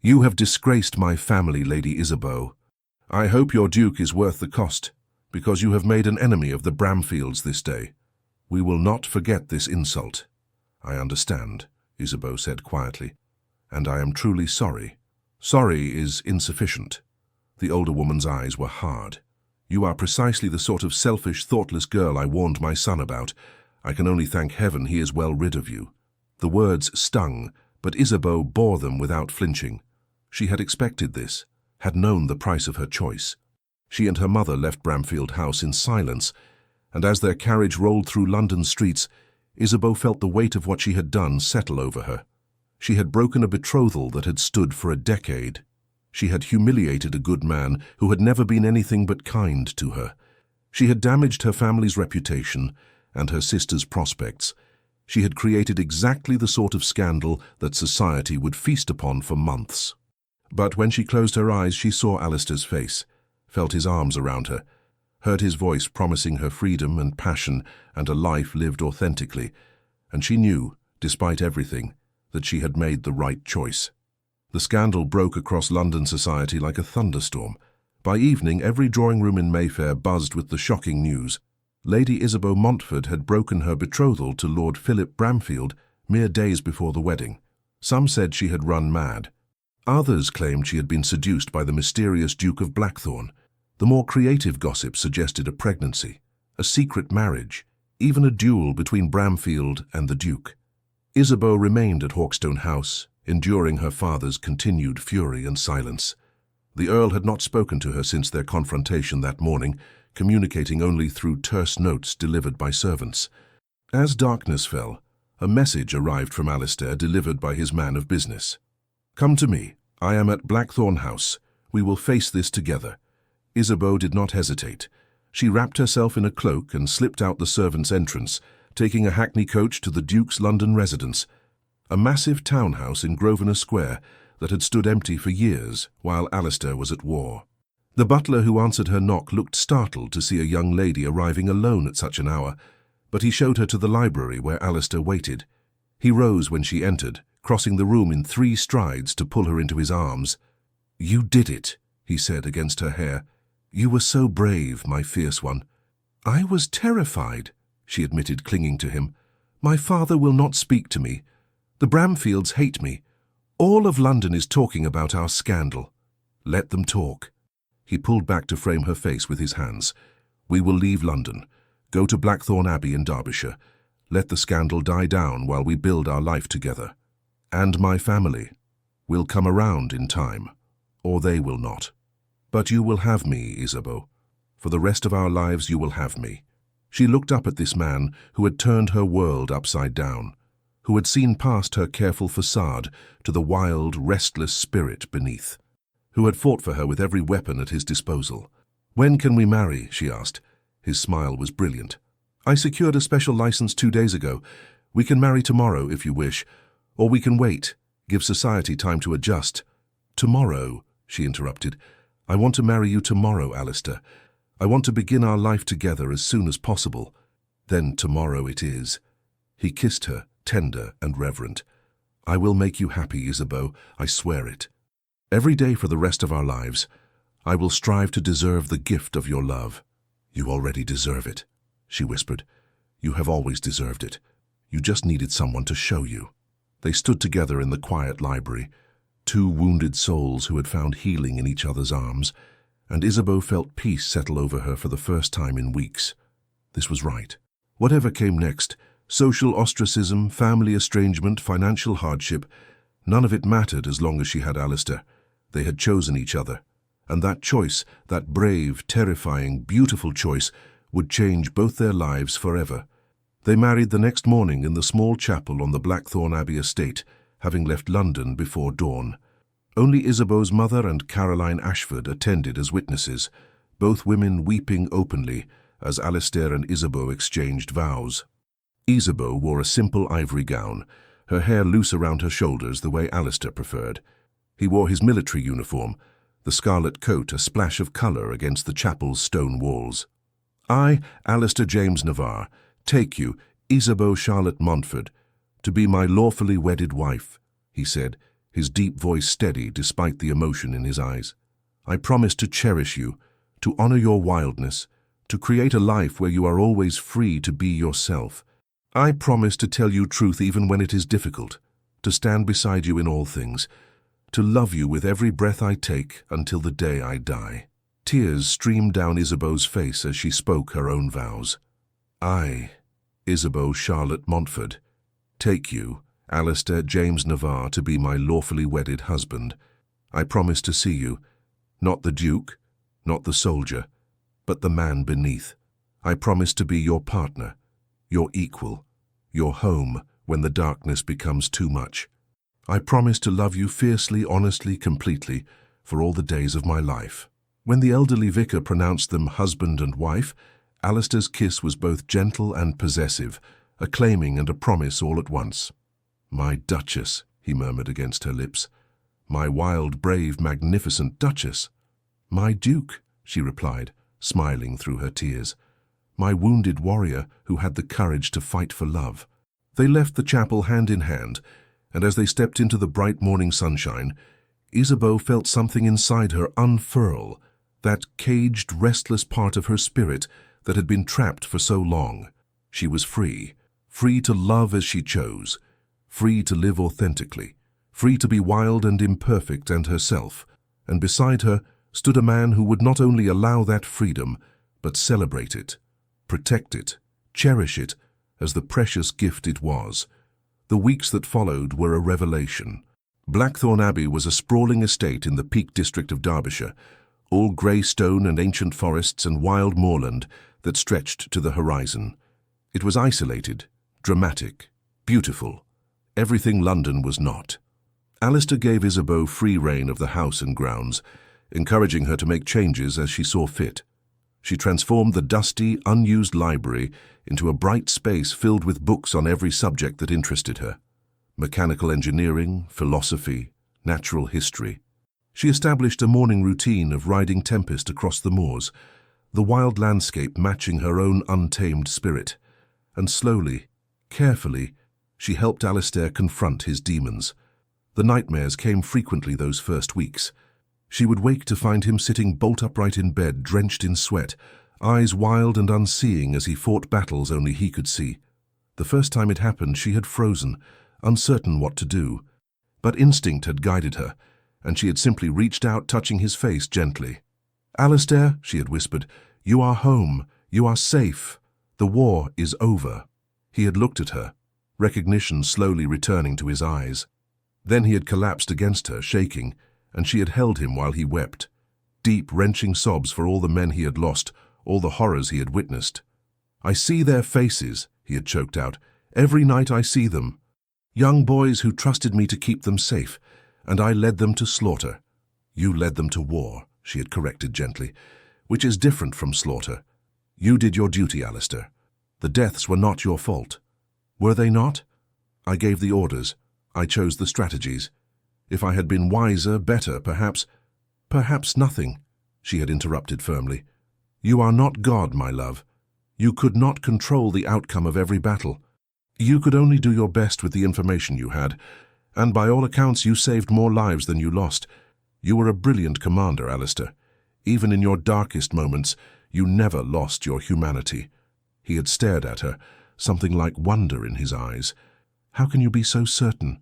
You have disgraced my family, Lady Isabeau. I hope your Duke is worth the cost, because you have made an enemy of the Bramfields this day. We will not forget this insult. I understand, Isabeau said quietly, and I am truly sorry. Sorry is insufficient. The older woman's eyes were hard. You are precisely the sort of selfish, thoughtless girl I warned my son about. I can only thank heaven he is well rid of you. The words stung, but Isabeau bore them without flinching. She had expected this, had known the price of her choice. She and her mother left Bramfield House in silence, and as their carriage rolled through London streets, Isabeau felt the weight of what she had done settle over her. She had broken a betrothal that had stood for a decade. She had humiliated a good man who had never been anything but kind to her. She had damaged her family's reputation and her sister's prospects. She had created exactly the sort of scandal that society would feast upon for months. But when she closed her eyes, she saw Alistair's face, felt his arms around her, heard his voice promising her freedom and passion and a life lived authentically, and she knew, despite everything, that she had made the right choice. The scandal broke across London society like a thunderstorm. By evening, every drawing room in Mayfair buzzed with the shocking news. Lady Isabeau Montford had broken her betrothal to Lord Philip Bramfield mere days before the wedding. Some said she had run mad. Others claimed she had been seduced by the mysterious Duke of Blackthorn. The more creative gossip suggested a pregnancy, a secret marriage, even a duel between Bramfield and the Duke. Isabeau remained at Hawkstone House, enduring her father's continued fury and silence. The Earl had not spoken to her since their confrontation that morning, communicating only through terse notes delivered by servants. As darkness fell, a message arrived from Alistair delivered by his man of business. Come to me. I am at Blackthorn House. We will face this together. Isabeau did not hesitate. She wrapped herself in a cloak and slipped out the servants' entrance, taking a hackney coach to the Duke's London residence, a massive townhouse in Grosvenor Square that had stood empty for years while Alistair was at war. The butler who answered her knock looked startled to see a young lady arriving alone at such an hour, but he showed her to the library where Alistair waited. He rose when she entered, crossing the room in 3 strides to pull her into his arms. You did it, he said against her hair. You were so brave, my fierce one. I was terrified, she admitted, clinging to him. My father will not speak to me. The Bramfields hate me. All of London is talking about our scandal. Let them talk. He pulled back to frame her face with his hands. We will leave London, go to Blackthorn Abbey in Derbyshire. Let the scandal die down while we build our life together. And my family will come around in time, or they will not. But you will have me, Isabeau. For the rest of our lives you will have me. She looked up at this man who had turned her world upside down, who had seen past her careful facade to the wild, restless spirit beneath, who had fought for her with every weapon at his disposal. When can we marry? She asked. His smile was brilliant. I secured a special license 2 days ago. We can marry tomorrow if you wish, or we can wait, give society time to adjust. Tomorrow, she interrupted. I want to marry you tomorrow, Alistair. I want to begin our life together as soon as possible. Then tomorrow it is. He kissed her, tender and reverent. I will make you happy, Isabeau, I swear it. Every day for the rest of our lives, I will strive to deserve the gift of your love. You already deserve it, she whispered. You have always deserved it. You just needed someone to show you." They stood together in the quiet library, two wounded souls who had found healing in each other's arms, and Isabeau felt peace settle over her for the first time in weeks. This was right. Whatever came next, social ostracism, family estrangement, financial hardship, none of it mattered as long as she had Alistair. They had chosen each other, and that choice, that brave, terrifying, beautiful choice, would change both their lives forever. They married the next morning in the small chapel on the Blackthorn Abbey estate, having left London before dawn. Only Isabeau's mother and Caroline Ashford attended as witnesses, both women weeping openly as Alistair and Isabeau exchanged vows. Isabeau wore a simple ivory gown, her hair loose around her shoulders the way Alistair preferred. He wore his military uniform, the scarlet coat a splash of colour against the chapel's stone walls. "I, Alistair James Navarre, take you, Isabeau Charlotte Montford, to be my lawfully wedded wife," he said, his deep voice steady despite the emotion in his eyes. "I promise to cherish you, to honour your wildness, to create a life where you are always free to be yourself. I promise to tell you truth even when it is difficult, to stand beside you in all things, to love you with every breath I take until the day I die." Tears streamed down Isabeau's face as she spoke her own vows. "I, Isabeau Charlotte Montford, take you, Alistair James Navarre, to be my lawfully wedded husband. I promise to see you, not the Duke, not the soldier, but the man beneath. I promise to be your partner, your equal, your home when the darkness becomes too much. I promise to love you fiercely, honestly, completely, for all the days of my life." When the elderly vicar pronounced them husband and wife, Alistair's kiss was both gentle and possessive, a claiming and a promise all at once. "My Duchess," he murmured against her lips. "My wild, brave, magnificent Duchess." "My Duke," she replied, smiling through her tears. "My wounded warrior who had the courage to fight for love." They left the chapel hand in hand, and as they stepped into the bright morning sunshine, Isabeau felt something inside her unfurl, that caged, restless part of her spirit that had been trapped for so long. She was free, free to love as she chose, free to live authentically, free to be wild and imperfect and herself, and beside her stood a man who would not only allow that freedom, but celebrate it, protect it, cherish it as the precious gift it was. The weeks that followed were a revelation. Blackthorn Abbey was a sprawling estate in the Peak District of Derbyshire, all grey stone and ancient forests and wild moorland that stretched to the horizon. It was isolated, dramatic, beautiful, everything London was not. Alistair gave Isabeau free rein of the house and grounds, encouraging her to make changes as she saw fit. She transformed the dusty, unused library into a bright space filled with books on every subject that interested her: mechanical engineering, philosophy, natural history. She established a morning routine of riding Tempest across the moors, the wild landscape matching her own untamed spirit, and slowly, carefully, she helped Alistair confront his demons. The nightmares came frequently those first weeks. She would wake to find him sitting bolt upright in bed, drenched in sweat, eyes wild and unseeing as he fought battles only he could see. The first time it happened, she had frozen, uncertain what to do. But instinct had guided her, and she had simply reached out, touching his face gently. "Alistair," she had whispered, "you are home. You are safe. The war is over." He had looked at her, recognition slowly returning to his eyes. Then he had collapsed against her, shaking, and she had held him while he wept. Deep, wrenching sobs for all the men he had lost, all the horrors he had witnessed. "I see their faces," he had choked out. "Every night I see them. Young boys who trusted me to keep them safe, and I led them to slaughter." "You led them to war," she had corrected gently, "which is different from slaughter. You did your duty, Alistair. The deaths were not your fault." "Were they not?" "I gave the orders. I chose the strategies. If I had been wiser, better, perhaps—" "Perhaps nothing," she had interrupted firmly. "You are not God, my love. You could not control the outcome of every battle. You could only do your best with the information you had, and by all accounts you saved more lives than you lost. You were a brilliant commander, Alistair. Even in your darkest moments, you never lost your humanity." He had stared at her, something like wonder in his eyes. "How can you be so certain?"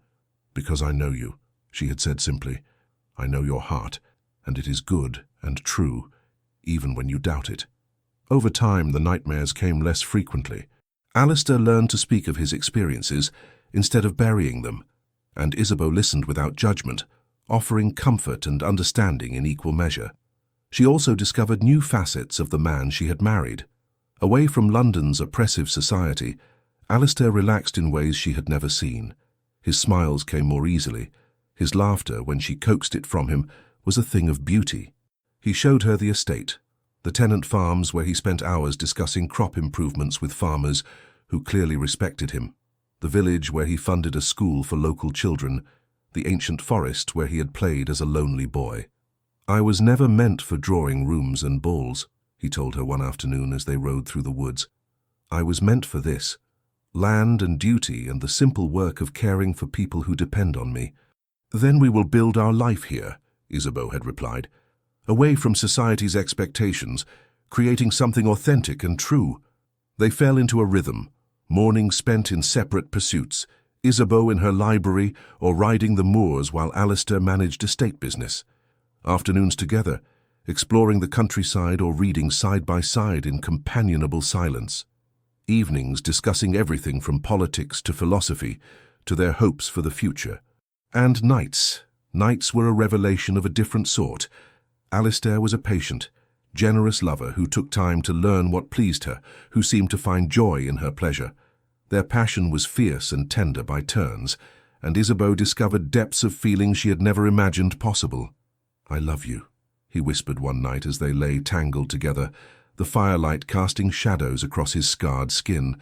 "Because I know you," she had said simply. "I know your heart, and it is good and true, even when you doubt it." Over time, the nightmares came less frequently. Alistair learned to speak of his experiences instead of burying them, and Isabeau listened without judgment, offering comfort and understanding in equal measure. She also discovered new facets of the man she had married. Away from London's oppressive society, Alistair relaxed in ways she had never seen. His smiles came more easily. His laughter, when she coaxed it from him, was a thing of beauty. He showed her the estate, the tenant farms where he spent hours discussing crop improvements with farmers who clearly respected him, the village where he funded a school for local children, the ancient forest where he had played as a lonely boy. "I was never meant for drawing rooms and balls," he told her one afternoon as they rode through the woods. "I was meant for this, land and duty and the simple work of caring for people who depend on me." "Then we will build our life here," Isabeau had replied, "away from society's expectations, creating something authentic and true." They fell into a rhythm, mornings spent in separate pursuits, Isabeau in her library or riding the moors while Alistair managed estate business. Afternoons together, exploring the countryside or reading side by side in companionable silence. Evenings discussing everything from politics to philosophy to their hopes for the future. And nights. Nights were a revelation of a different sort. Alistair was a patient, generous lover who took time to learn what pleased her, who seemed to find joy in her pleasure. Their passion was fierce and tender by turns, and Isabeau discovered depths of feeling she had never imagined possible. "I love you," he whispered one night as they lay tangled together, the firelight casting shadows across his scarred skin.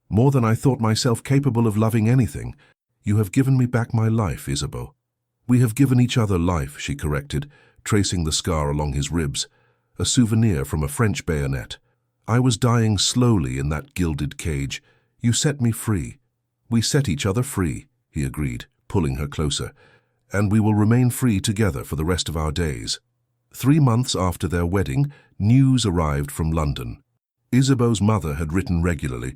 "More than I thought myself capable of loving anything. You have given me back my life, Isabeau." "We have given each other life," she corrected, tracing the scar along his ribs, a souvenir from a French bayonet. "I was dying slowly in that gilded cage. You set me free." "We set each other free," he agreed, pulling her closer, "and we will remain free together for the rest of our days." 3 months after their wedding, news arrived from London. Isabeau's mother had written regularly,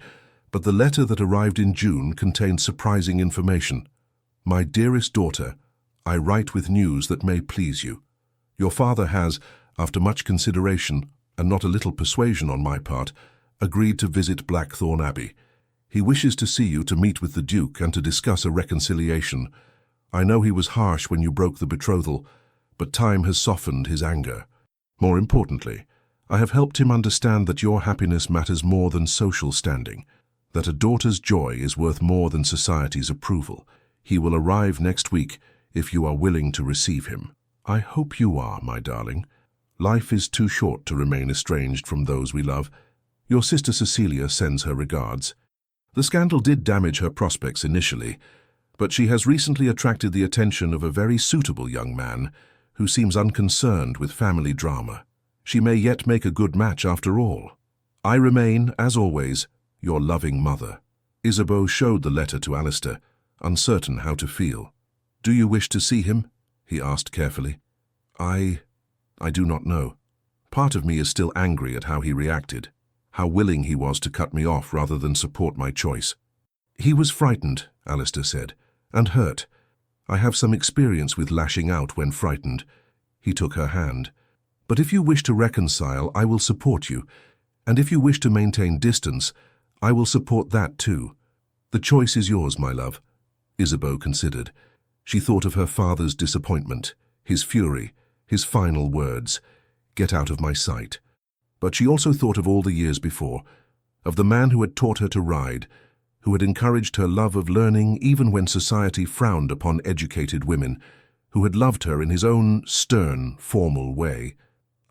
but the letter that arrived in June contained surprising information. "My dearest daughter, I write with news that may please you. Your father has, after much consideration, and not a little persuasion on my part, agreed to visit Blackthorn Abbey. He wishes to see you to meet with the Duke and to discuss a reconciliation. I know he was harsh when you broke the betrothal, but time has softened his anger. More importantly, I have helped him understand that your happiness matters more than social standing, that a daughter's joy is worth more than society's approval. He will arrive next week if you are willing to receive him. I hope you are, my darling. Life is too short to remain estranged from those we love. Your sister Cecilia sends her regards." The scandal did damage her prospects initially, but she has recently attracted the attention of a very suitable young man who seems unconcerned with family drama. She may yet make a good match after all. I remain, as always, your loving mother. Isabeau showed the letter to Alistair, uncertain how to feel. "Do you wish to see him?" he asked carefully. I do not know. Part of me is still angry at how he reacted, how willing he was to cut me off rather than support my choice. "He was frightened," Alistair said, "and hurt. I have some experience with lashing out when frightened." He took her hand. "But if you wish to reconcile, I will support you, and if you wish to maintain distance, I will support that too. The choice is yours, my love." Isabeau considered. She thought of her father's disappointment, his fury, his final words, "Get out of my sight." But she also thought of all the years before, of the man who had taught her to ride, who had encouraged her love of learning even when society frowned upon educated women, who had loved her in his own stern, formal way.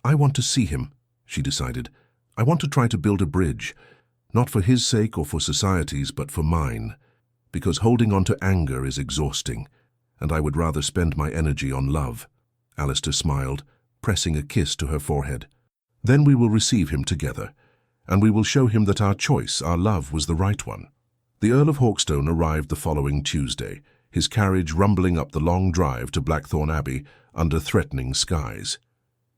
"I want to see him," she decided. "I want to try to build a bridge, not for his sake or for society's, but for mine, because holding on to anger is exhausting, and I would rather spend my energy on love." Alistair smiled, pressing a kiss to her forehead. "Then we will receive him together, and we will show him that our choice, our love, was the right one." The Earl of Hawkstone arrived the following Tuesday, his carriage rumbling up the long drive to Blackthorn Abbey under threatening skies.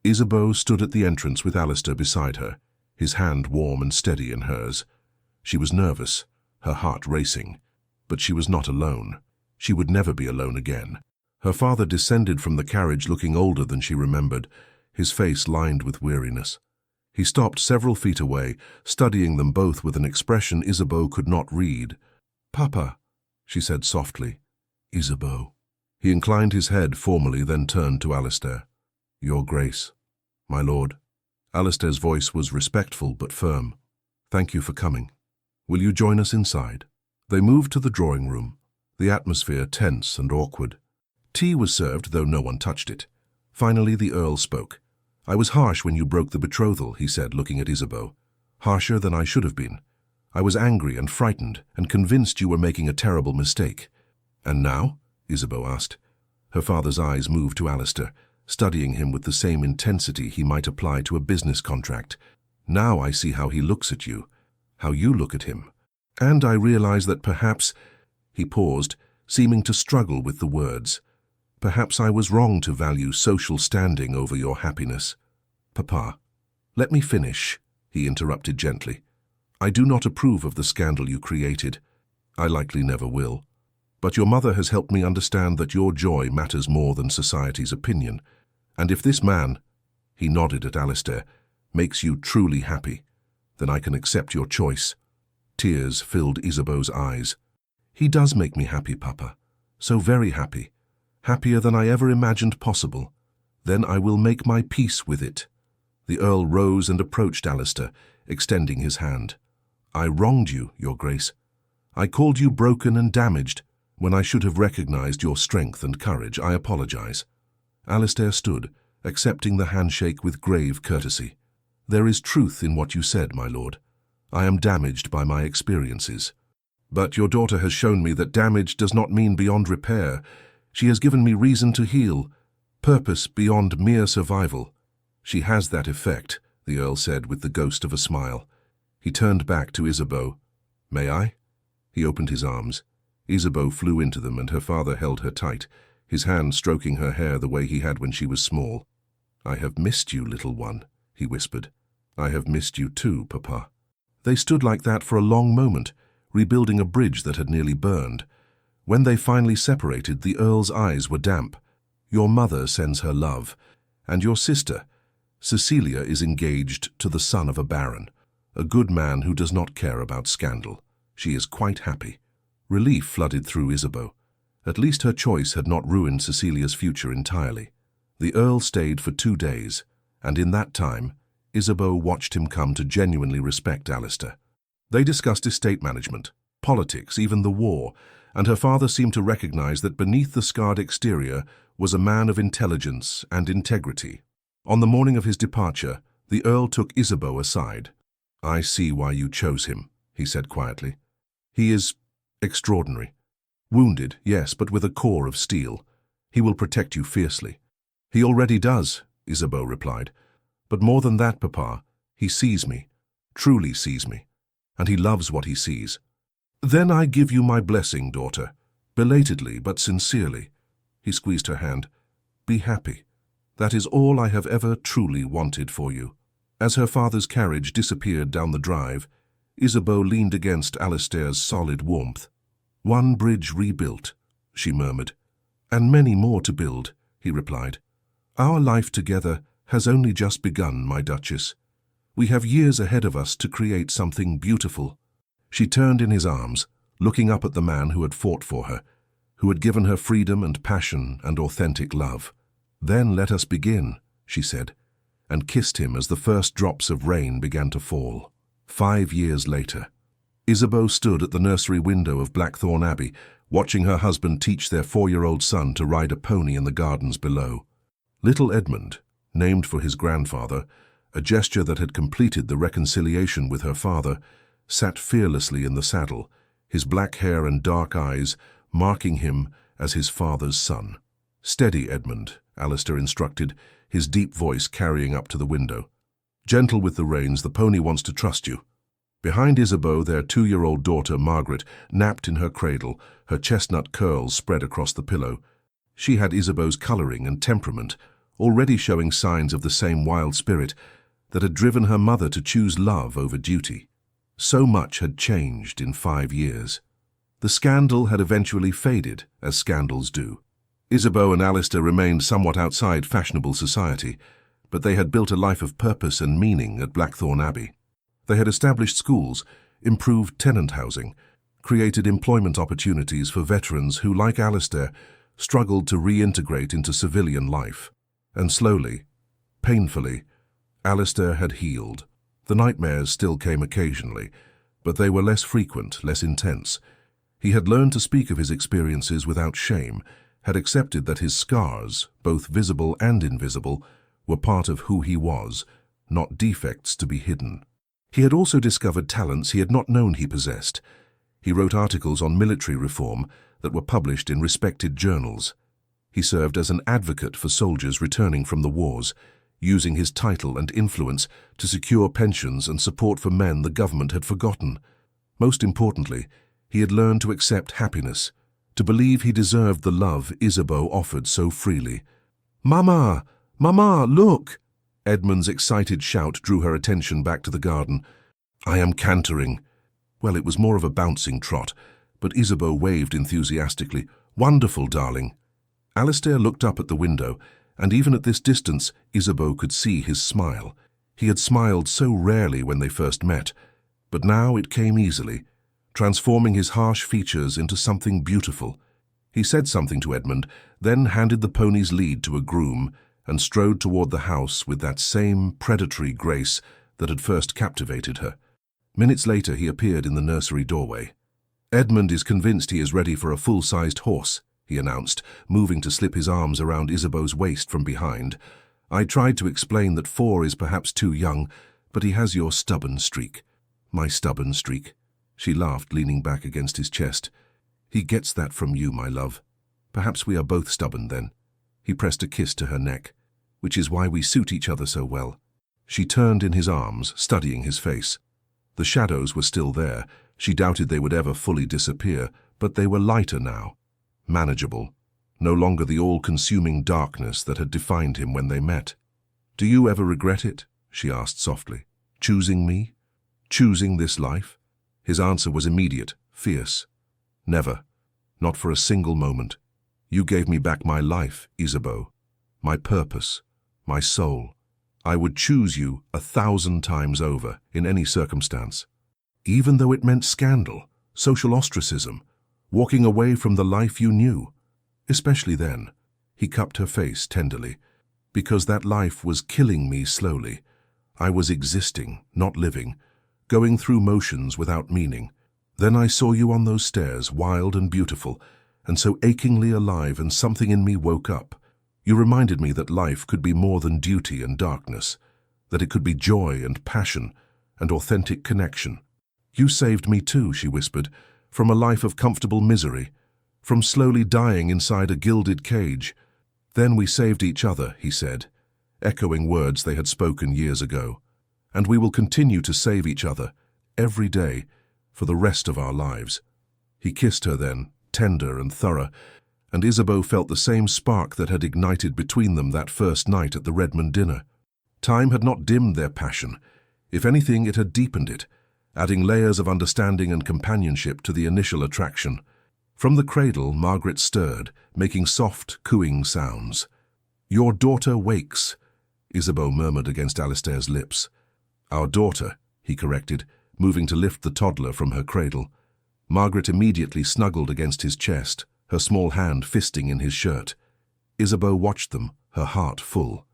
Isabeau stood at the entrance with Alistair beside her, his hand warm and steady in hers. She was nervous, her heart racing. But she was not alone. She would never be alone again. Her father descended from the carriage looking older than she remembered, his face lined with weariness. He stopped several feet away, studying them both with an expression Isabeau could not read. "Papa," she said softly. "Isabeau." He inclined his head formally, then turned to Alistair. "Your Grace." "My lord." Alistair's voice was respectful but firm. "Thank you for coming. Will you join us inside?" They moved to the drawing room, the atmosphere tense and awkward. Tea was served, though no one touched it. Finally, the Earl spoke. "I was harsh when you broke the betrothal," he said, looking at Isabeau. "Harsher than I should have been. I was angry and frightened and convinced you were making a terrible mistake." "And now?" Isabeau asked. Her father's eyes moved to Alistair, studying him with the same intensity he might apply to a business contract. "Now I see how he looks at you, how you look at him. And I realize that perhaps—" He paused, seeming to struggle with the words. "Perhaps I was wrong to value social standing over your happiness." "Papa, let me finish," he interrupted gently. "I do not approve of the scandal you created. I likely never will. But your mother has helped me understand that your joy matters more than society's opinion. And if this man," he nodded at Alistair, "makes you truly happy, then I can accept your choice." Tears filled Isabeau's eyes. "He does make me happy, Papa. So very happy. Happier than I ever imagined possible. Then I will make my peace with it." The Earl rose and approached Alistair, extending his hand. "I wronged you, Your Grace. I called you broken and damaged. When I should have recognized your strength and courage, I apologize." Alistair stood, accepting the handshake with grave courtesy. "There is truth in what you said, my lord. I am damaged by my experiences. But your daughter has shown me that damage does not mean beyond repair. She has given me reason to heal, purpose beyond mere survival." "She has that effect," the Earl said with the ghost of a smile. He turned back to Isabeau. "May I?" He opened his arms. Isabeau flew into them, and her father held her tight, his hand stroking her hair the way he had when she was small. "I have missed you, little one," he whispered. "I have missed you too, Papa." They stood like that for a long moment, rebuilding a bridge that had nearly burned. When they finally separated, the Earl's eyes were damp. "Your mother sends her love, and your sister, Cecilia, is engaged to the son of a baron, a good man who does not care about scandal. She is quite happy." Relief flooded through Isabeau. At least her choice had not ruined Cecilia's future entirely. The Earl stayed for 2 days, and in that time, Isabeau watched him come to genuinely respect Alistair. They discussed estate management, politics, even the war, and her father seemed to recognize that beneath the scarred exterior was a man of intelligence and integrity. On the morning of his departure, the Earl took Isabeau aside. "I see why you chose him," he said quietly. "He is extraordinary. Wounded, yes, but with a core of steel. He will protect you fiercely." "He already does," Isabeau replied. "But more than that, Papa, he sees me, truly sees me, and he loves what he sees." "Then I give you my blessing, daughter, belatedly but sincerely." He squeezed her hand. "Be happy. That is all I have ever truly wanted for you." As her father's carriage disappeared down the drive, Isabeau leaned against Alistair's solid warmth. "One bridge rebuilt," she murmured. "And many more to build," he replied. "Our life together has only just begun, my Duchess. We have years ahead of us to create something beautiful." She turned in his arms, looking up at the man who had fought for her, who had given her freedom and passion and authentic love. "Then let us begin," she said, and kissed him as the first drops of rain began to fall. 5 years later, Isabeau stood at the nursery window of Blackthorn Abbey, watching her husband teach their 4-year-old son to ride a pony in the gardens below. Little Edmund, named for his grandfather, a gesture that had completed the reconciliation with her father, sat fearlessly in the saddle, his black hair and dark eyes marking him as his father's son. "Steady, Edmund," Alistair instructed, his deep voice carrying up to the window. "Gentle with the reins, the pony wants to trust you." Behind Isabeau, their 2-year-old daughter, Margaret, napped in her cradle, her chestnut curls spread across the pillow. She had Isabeau's coloring and temperament, already showing signs of the same wild spirit that had driven her mother to choose love over duty. So much had changed in 5 years. The scandal had eventually faded, as scandals do. Isabeau and Alistair remained somewhat outside fashionable society, but they had built a life of purpose and meaning at Blackthorn Abbey. They had established schools, improved tenant housing, created employment opportunities for veterans who, like Alistair, struggled to reintegrate into civilian life. And slowly, painfully, Alistair had healed. The nightmares still came occasionally, but they were less frequent, less intense. He had learned to speak of his experiences without shame, had accepted that his scars, both visible and invisible, were part of who he was, not defects to be hidden. He had also discovered talents he had not known he possessed. He wrote articles on military reform that were published in respected journals. He served as an advocate for soldiers returning from the wars, using his title and influence to secure pensions and support for men the government had forgotten. Most importantly, he had learned to accept happiness, to believe he deserved the love Isabeau offered so freely. "Mama! Mama, look!" Edmund's excited shout drew her attention back to the garden. "I am cantering." Well, it was more of a bouncing trot, but Isabeau waved enthusiastically. "Wonderful, darling." Alistair looked up at the window, and even at this distance, Isabeau could see his smile. He had smiled so rarely when they first met, but now it came easily, transforming his harsh features into something beautiful. He said something to Edmund, then handed the pony's lead to a groom and strode toward the house with that same predatory grace that had first captivated her. Minutes later, he appeared in the nursery doorway. "Edmund is convinced he is ready for a full-sized horse," he announced, moving to slip his arms around Isabeau's waist from behind. "I tried to explain that 4 is perhaps too young, but he has your stubborn streak." "My stubborn streak?" She laughed, leaning back against his chest. "He gets that from you, my love. Perhaps we are both stubborn, then." He pressed a kiss to her neck. "Which is why we suit each other so well." She turned in his arms, studying his face. The shadows were still there. She doubted they would ever fully disappear, but they were lighter now. Manageable. No longer the all-consuming darkness that had defined him when they met. "Do you ever regret it?" she asked softly. "Choosing me? Choosing this life?" His answer was immediate, fierce. "Never. Not for a single moment. You gave me back my life, Isabeau. My purpose. My soul. I would choose you 1,000 times over, in any circumstance. Even though it meant scandal, social ostracism, walking away from the life you knew. Especially then." He cupped her face tenderly. "Because that life was killing me slowly. I was existing, not living, going through motions without meaning. Then I saw you on those stairs, wild and beautiful, and so achingly alive, and something in me woke up. You reminded me that life could be more than duty and darkness, that it could be joy and passion and authentic connection. You saved me too," she whispered, "from a life of comfortable misery, from slowly dying inside a gilded cage." "Then we saved each other," he said, echoing words they had spoken years ago. "And we will continue to save each other, every day, for the rest of our lives." He kissed her then, tender and thorough, and Isabeau felt the same spark that had ignited between them that first night at the Redmond dinner. Time had not dimmed their passion. If anything, it had deepened it, adding layers of understanding and companionship to the initial attraction. From the cradle, Margaret stirred, making soft, cooing sounds. "Your daughter wakes," Isabeau murmured against Alistair's lips. "Our daughter," he corrected, moving to lift the toddler from her cradle. Margaret immediately snuggled against his chest, her small hand fisting in his shirt. Isabeau watched them, her heart full.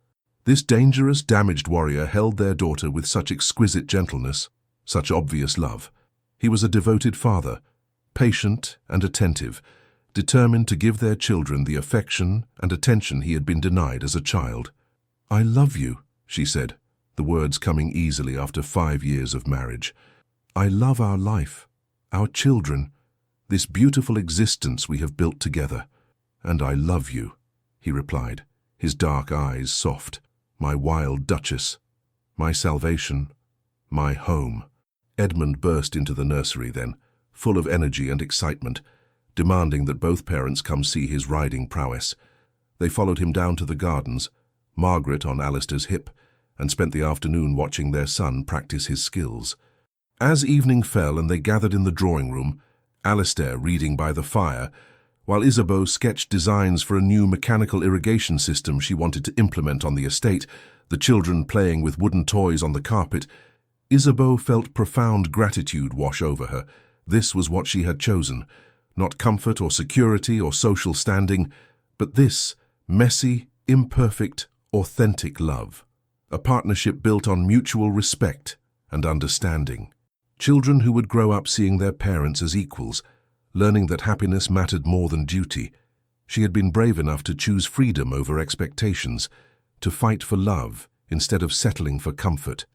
This dangerous, damaged warrior held their daughter with such exquisite gentleness, such obvious love. He was a devoted father, patient and attentive, determined to give their children the affection and attention he had been denied as a child. "I love you," she said, the words coming easily after 5 years of marriage. "I love our life, our children, this beautiful existence we have built together. And I love you," he replied, his dark eyes soft. "My wild duchess, my salvation, my home." Edmund burst into the nursery then, full of energy and excitement, demanding that both parents come see his riding prowess. They followed him down to the gardens, Margaret on Alistair's hip, and spent the afternoon watching their son practice his skills. As evening fell and they gathered in the drawing room, Alistair reading by the fire, while Isabeau sketched designs for a new mechanical irrigation system she wanted to implement on the estate, the children playing with wooden toys on the carpet, Isabeau felt profound gratitude wash over her. This was what she had chosen. Not comfort or security or social standing, but this messy, imperfect, authentic love. A partnership built on mutual respect and understanding. Children who would grow up seeing their parents as equals, learning that happiness mattered more than duty. She had been brave enough to choose freedom over expectations, to fight for love instead of settling for comfort.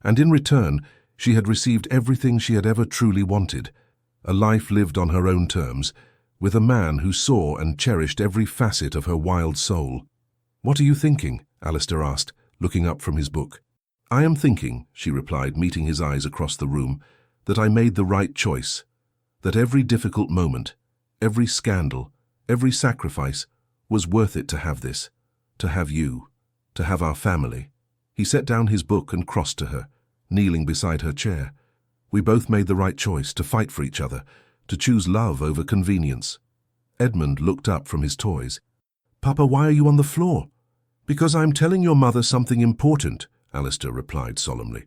And in return, she had received everything she had ever truly wanted, a life lived on her own terms, with a man who saw and cherished every facet of her wild soul. "What are you thinking?" Alistair asked, looking up from his book. "I am thinking," she replied, meeting his eyes across the room, "that I made the right choice, that every difficult moment, every scandal, every sacrifice was worth it to have this, to have you, to have our family." He set down his book and crossed to her, kneeling beside her chair. "We both made the right choice to fight for each other, to choose love over convenience." Edmund looked up from his toys. "Papa, why are you on the floor?" "Because I'm telling your mother something important," Alistair replied solemnly.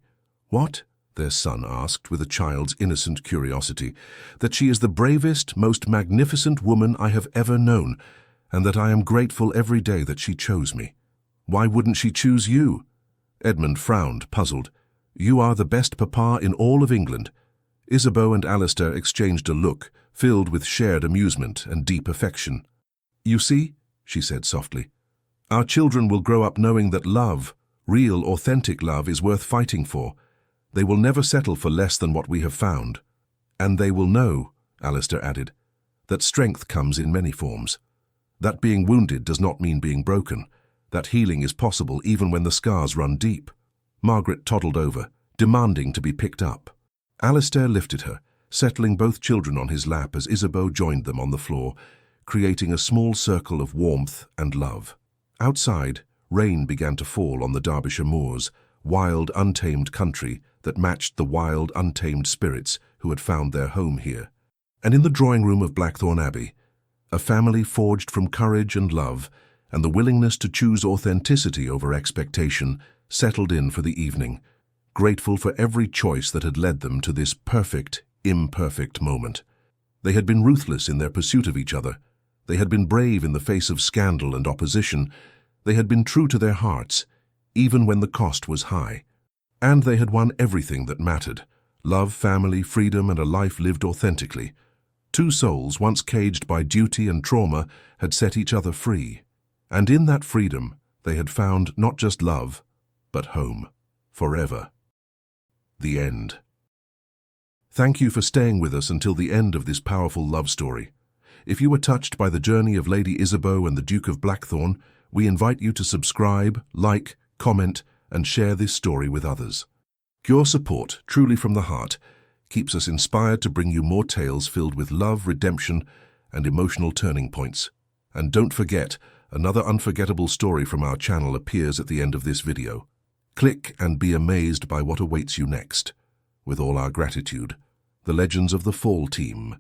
"What?" their son asked with a child's innocent curiosity. "That she is the bravest, most magnificent woman I have ever known, and that I am grateful every day that she chose me." "Why wouldn't she choose you?" Edmund frowned, puzzled. "You are the best papa in all of England." Isabeau and Alistair exchanged a look, filled with shared amusement and deep affection. "You see," she said softly, "our children will grow up knowing that love, real, authentic love, is worth fighting for. They will never settle for less than what we have found. And they will know," Alistair added, "that strength comes in many forms. That being wounded does not mean being broken. That healing is possible even when the scars run deep." Margaret toddled over, demanding to be picked up. Alistair lifted her, settling both children on his lap as Isabeau joined them on the floor, creating a small circle of warmth and love. Outside, rain began to fall on the Derbyshire moors, wild, untamed country that matched the wild, untamed spirits who had found their home here. And in the drawing room of Blackthorn Abbey, a family forged from courage and love, and the willingness to choose authenticity over expectation, settled in for the evening, grateful for every choice that had led them to this perfect, imperfect moment. They had been ruthless in their pursuit of each other. They had been brave in the face of scandal and opposition. They had been true to their hearts, even when the cost was high. And they had won everything that mattered: love, family, freedom, and a life lived authentically. Two souls, once caged by duty and trauma, had set each other free. And in that freedom, they had found not just love, but home, forever. The end. Thank you for staying with us until the end of this powerful love story. If you were touched by the journey of Lady Isabeau and the Duke of Blackthorn, we invite you to subscribe, like, comment, and share this story with others. Your support, truly from the heart, keeps us inspired to bring you more tales filled with love, redemption, and emotional turning points. And don't forget, another unforgettable story from our channel appears at the end of this video. Click and be amazed by what awaits you next. With all our gratitude, the Legends of the Fall team.